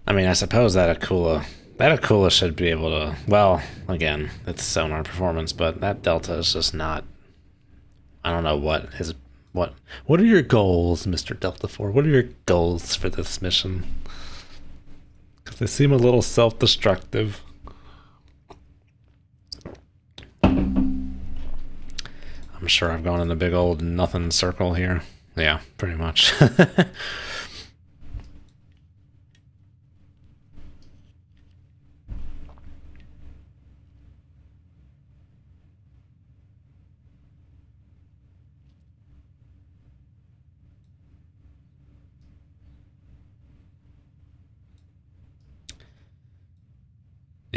I mean, I suppose that Akula should be able to, well, again, it's sonar performance, but that Delta is just not, I don't know what are your goals, Mr. Delta 4? What are your goals for this mission? Because they seem a little self-destructive. I'm sure I've gone in a big old nothing circle here. Yeah, pretty much.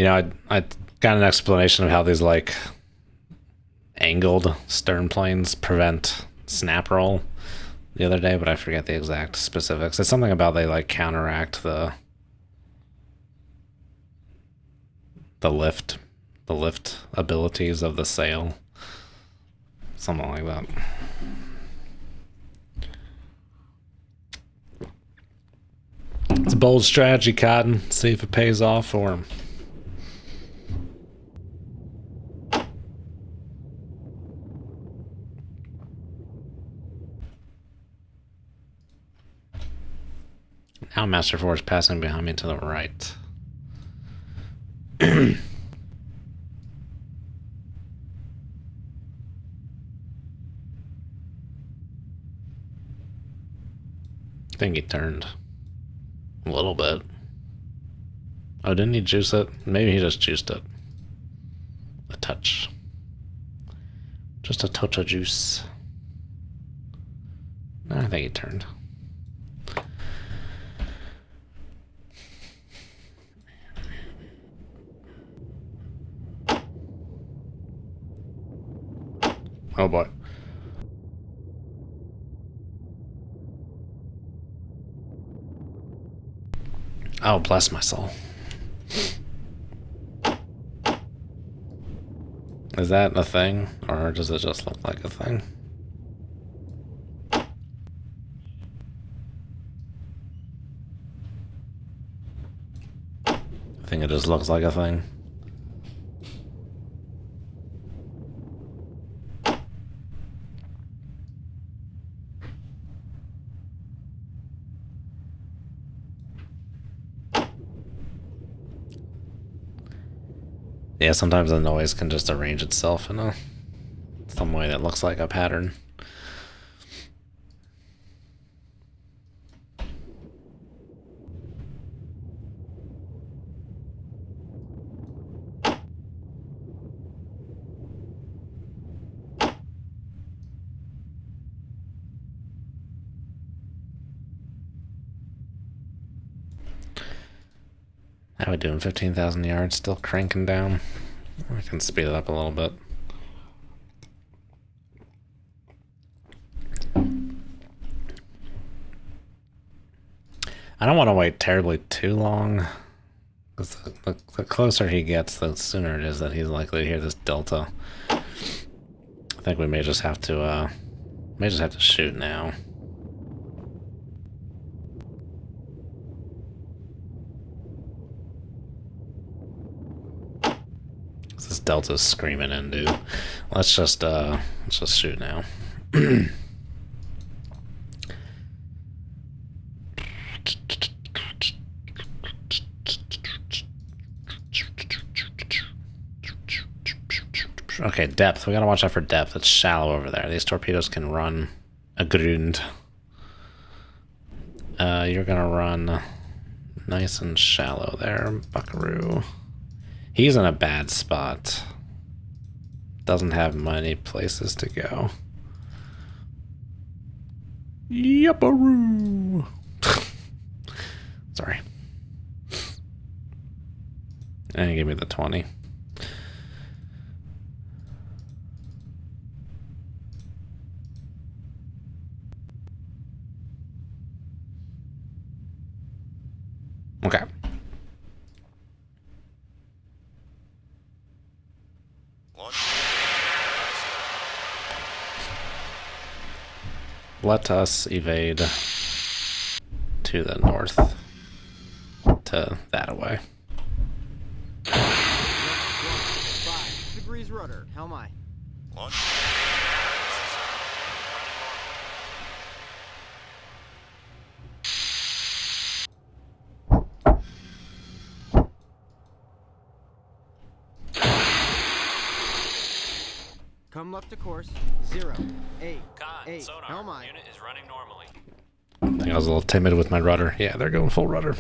You know, I got an explanation of how these like angled stern planes prevent snap roll the other day, but I forget the exact specifics. It's something about they like counteract the lift abilities of the sail. Something like that. It's a bold strategy, Cotton. See if it pays off for him. Now Master Force passing behind me to the right. I think he turned a little bit. Oh, didn't he juice it? Maybe he just juiced it. A touch. Just a touch of juice. No, I think he turned. Oh boy. Oh, bless my soul. Is that a thing, or does it just look like a thing? I think it just looks like a thing. Yeah, sometimes the noise can just arrange itself in some way that looks like a pattern. How we doing? 15,000 yards, still cranking down. I can speed it up a little bit. I don't want to wait terribly too long, because the closer he gets, the sooner it is that he's likely to hear this delta. I think we may just have to shoot now. This delta's screaming in, dude. Let's just shoot now. Okay, depth. We gotta watch out for depth. It's shallow over there. These torpedoes can run a grund. You're gonna run nice and shallow there, buckaroo. He's in a bad spot. Doesn't have many places to go. Yupparoo. Sorry. And give me the 20. Okay. Let us evade to the north, to that away. 5 degrees rudder. Helm aye. Launch. Come left to course. 0, 8, Con, 8. sonar. Helm aye. Unit is running normally. I think I was a little timid with my rudder. Yeah, they're going full rudder.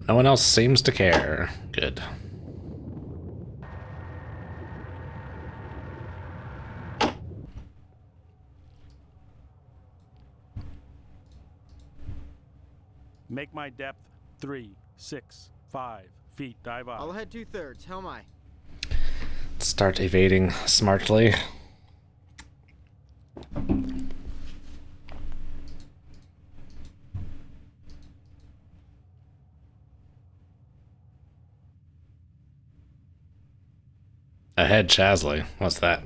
No one else seems to care. Good. Make my depth 3, 6, 5 feet. Dive out. I'll head 2/3. How am I? Start evading smartly. Ahead Chasley. What's that?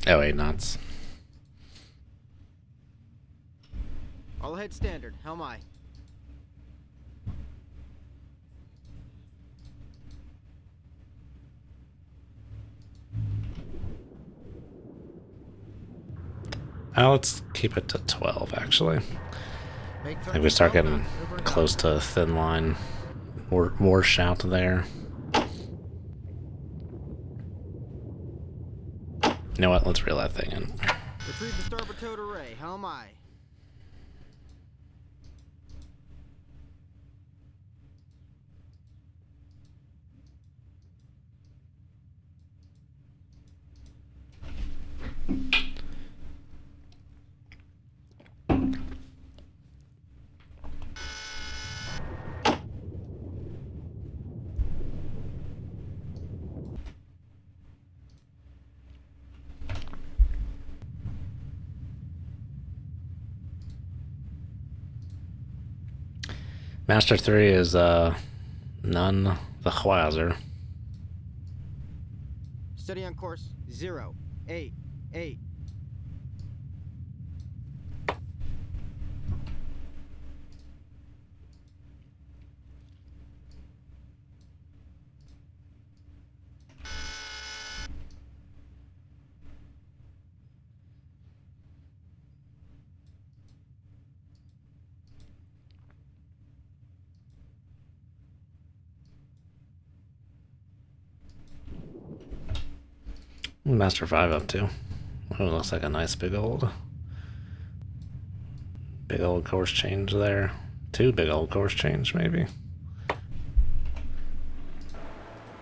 Oh, 8 knots. I'll head standard. How am I? Let's keep it to 12, actually. Make I turn think we for start 12 getting knots. Maneuver close to a thin line. More shout there. You know what? Let's reel that thing in. Retrieve the starboard towed array. How am I? Master 3 is none the Chwazer. Steady on course. 0, 8, 8. Master 5 up too. Oh, looks like a nice big old course change there. 2 big old course change maybe.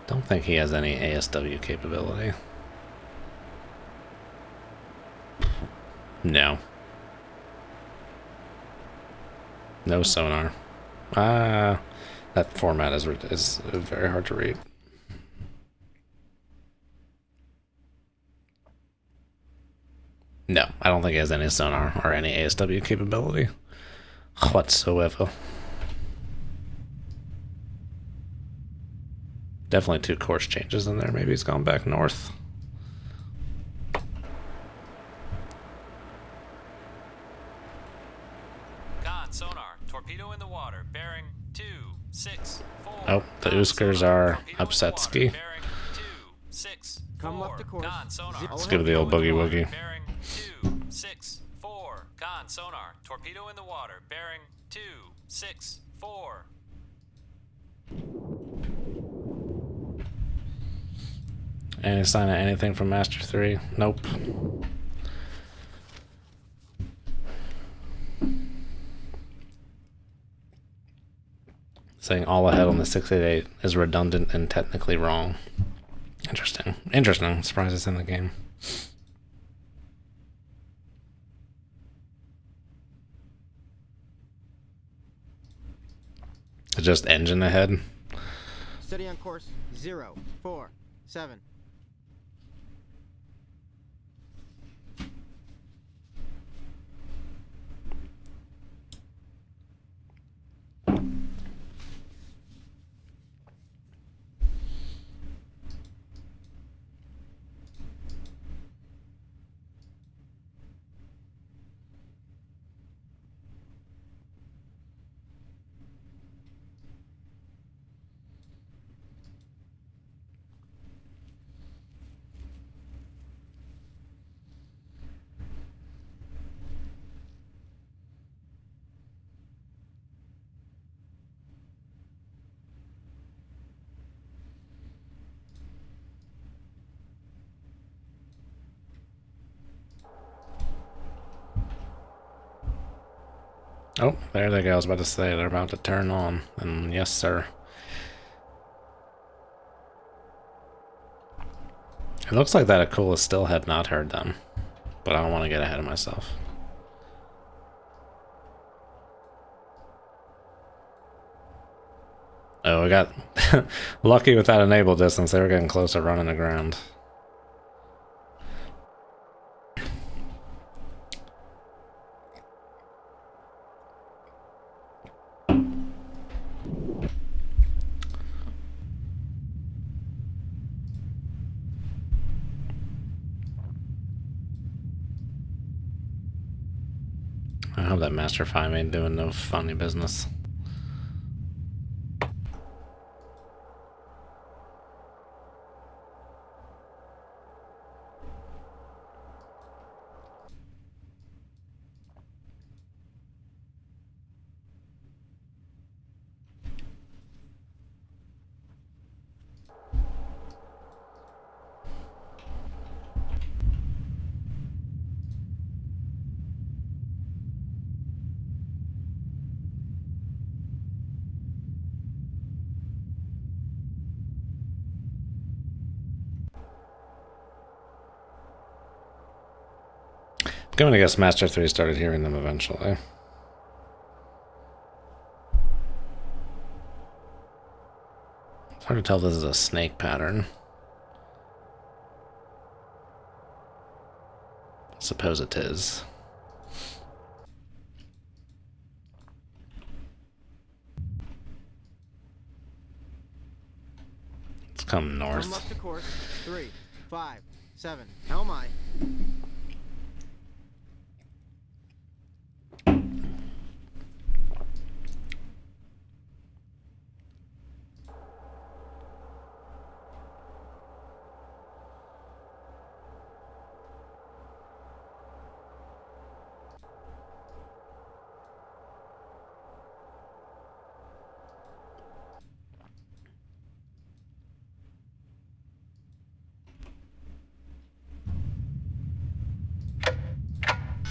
Don't think he has any ASW capability. No. No sonar. That format is very hard to read. No, I don't think he has any sonar or any ASW capability whatsoever. Definitely 2 course changes in there. Maybe he's gone back north. Con, sonar, torpedo in the water, bearing 2, 6, 4. Oh, the Con, Uskers sonar, are torpedo in the upset water, ski. bearing 2, 6, Come 4. left to course. Con, sonar, Let's give it the old torpedo in boogie water, woogie. Bearing 2, 6, 4. Con, sonar, torpedo in the water, bearing 2, 6, 4. Any sign of anything from Master 3? Nope. Saying all ahead on the 688 is redundant and technically wrong. Interesting. Interesting. Surprised it's in the game. It's just engine ahead. Steady on course. 0, 4, 7. Oh, there they go. I was about to say they're about to turn on. And yes, sir. It looks like that Akula still had not heard them. But I don't want to get ahead of myself. Oh, we got lucky with that enable distance. They were getting close to running the ground. I hope that Master 5 ain't doing no funny business. I'm going to guess Master 3 started hearing them eventually. It's hard to tell if this is a snake pattern. I suppose it is. Let's come north. Come up to course. 3, 5, 7. How am I?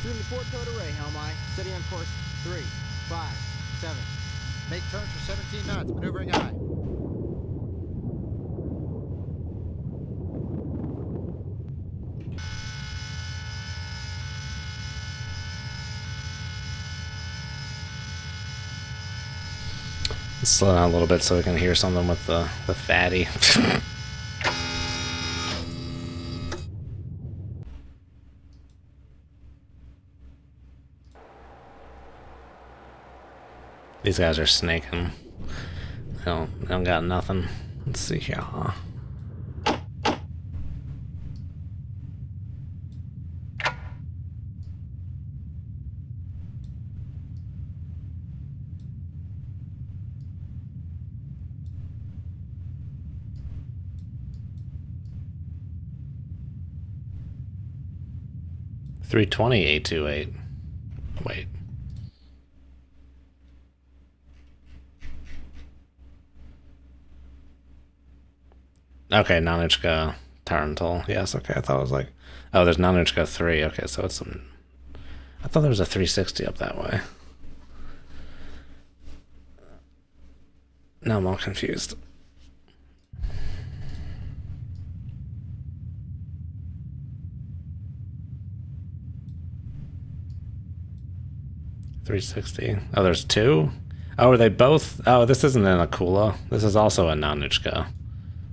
Doing the port towed array, how am I? Steady on course. 3, 5, 7. Make turns for 17 knots. Maneuvering high. Let's slow down a little bit so we can hear something with the fatty. These guys are snaking. They don't got nothing. Let's see here. 320 828. Wait. Okay, Nanichka Tarantul. Yes, okay, I thought it was like... Oh, there's Nanichka 3. Okay, so it's some... I thought there was a 360 up that way. Now I'm all confused. $360. Oh, there's two? Oh, are they both? Oh, this isn't an Akula. This is also a Nanichka.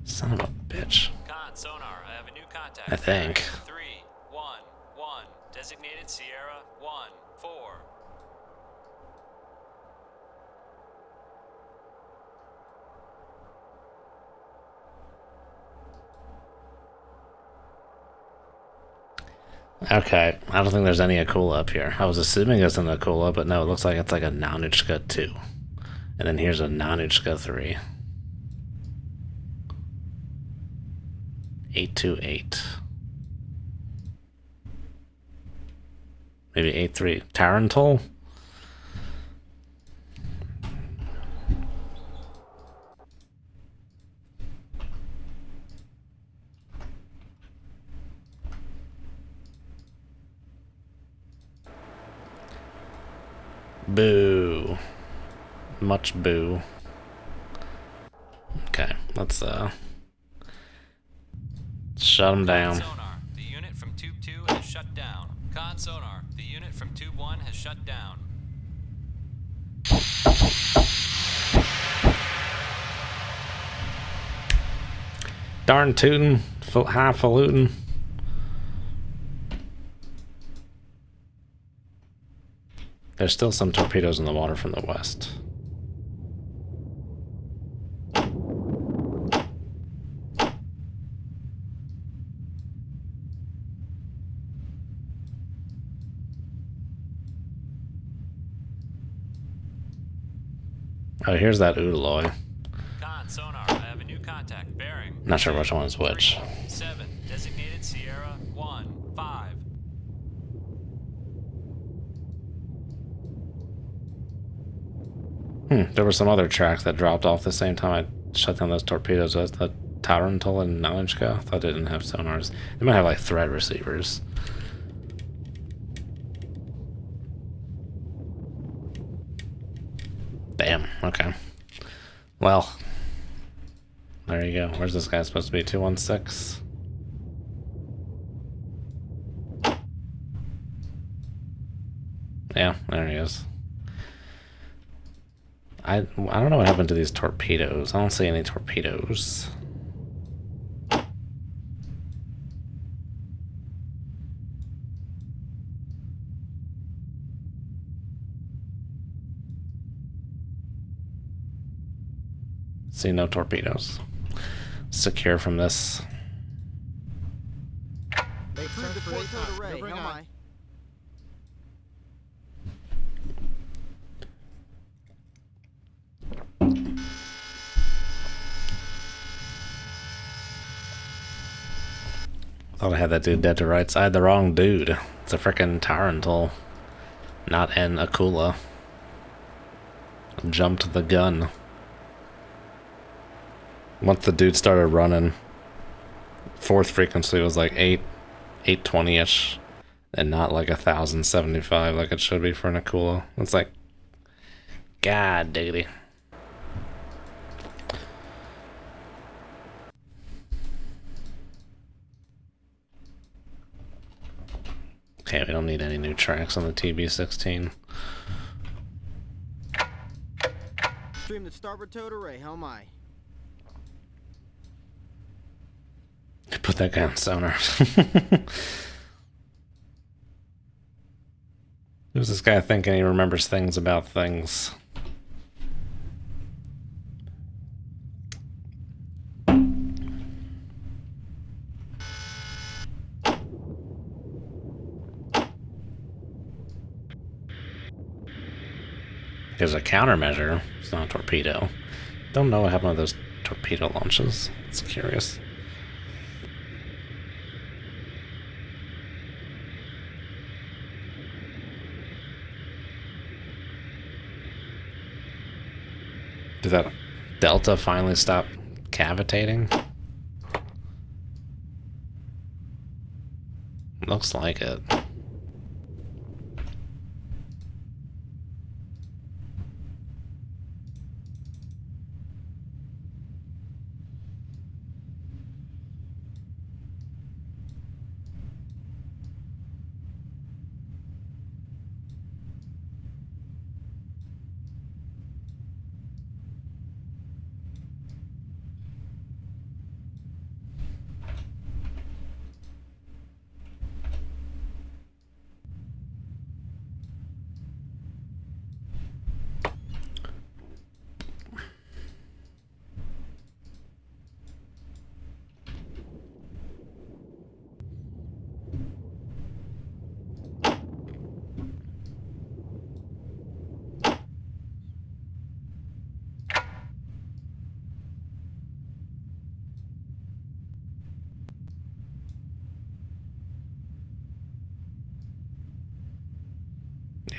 Son of a bitch. Con, sonar, I have a new contact. I think. 3, 1, 1. Designated Sierra 1, 4. Okay, I don't think there's any Akula up here. I was assuming it's an Akula, but no, it looks like it's like a Nanichka 2. And then here's a Nanichka 3. 828. Maybe 83. Tarantul? Boo. Much boo. Okay, let's shut them down. Sonar, the unit from Tube 2 has shut down. Con sonar, the unit from Tube 1 has shut down. Darn tootin', highfalutin'. There's still some torpedoes in the water from the west. Oh, here's that Udaloy. Con sonar, I have a new contact. Bearing. Not sure which one is which. 7, designated Sierra 1, 5. There were some other tracks that dropped off the same time I shut down those torpedoes. That's the Tarantul and Nalinchka. I thought they didn't have sonars. They might have like thread receivers. Damn, okay. Well, there you go. Where's this guy supposed to be? 216? Yeah, there he is. I don't know what happened to these torpedoes. I don't see any torpedoes. See no torpedoes. Secure from this. Make turn for 8 knots. Maneuvering on. Thought I had that dude dead to rights. I had the wrong dude. It's a frickin' Tarantul, not an Akula. Jumped the gun. Once the dude started running, fourth frequency was like 820-ish, and not like 1075 like it should be for an Akula. It's like, god diggity. Okay, we don't need any new tracks on the TB-16. Stream the starboard towed array. How am I? Put that guy on sonar. Who's this guy thinking he remembers things about things? There's a countermeasure. It's not a torpedo. Don't know what happened to those torpedo launches. It's curious. Did that Delta finally stop cavitating? Looks like it.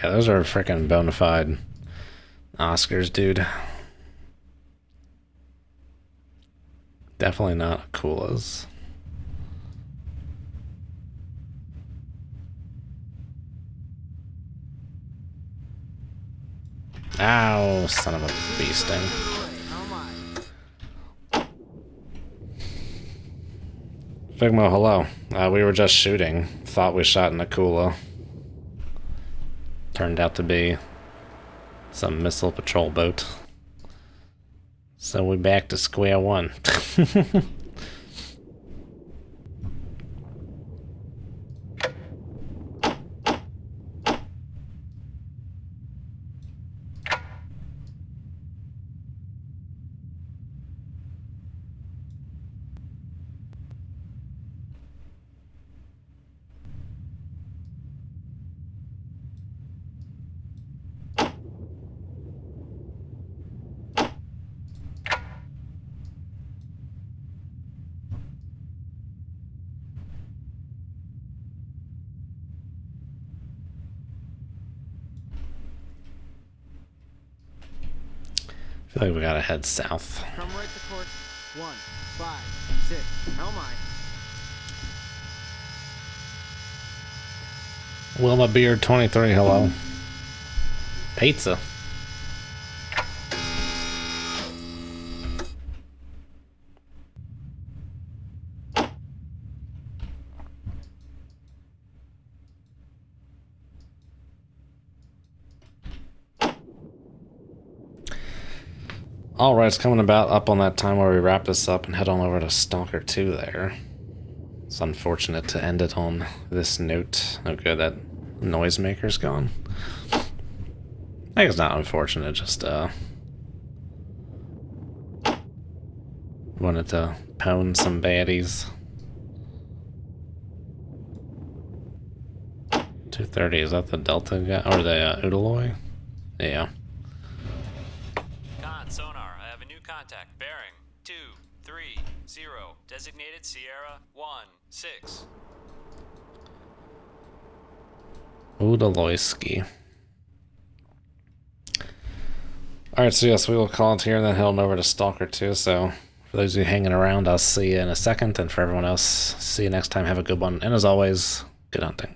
Yeah, those are freaking bona fide Oscars, dude. Definitely not Akulas. Ow, son of a bee sting. How am I? Figmo, hello. We were just shooting. Thought we shot Nakula. Turned out to be some missile patrol boat. So we back to square one. I feel like we gotta head south. Come right to course 1, 5, 6. How am I? Wilma Beard 23, hello. Pizza. Alright, it's coming about up on that time where we wrap this up and head on over to Stalker 2 there. It's unfortunate to end it on this note. Oh good, that noisemaker's gone. I think it's not unfortunate, just wanted to pwn some baddies. 230, is that the Delta guy? Or the Udaloy? Yeah. Sonar, I have a new contact. Bearing 230. Designated Sierra 16. Udaloyski. Alright, so yes, we will call it here and then head on over to Stalker 2. So, for those of you hanging around, I'll see you in a second. And for everyone else, see you next time. Have a good one. And as always, good hunting.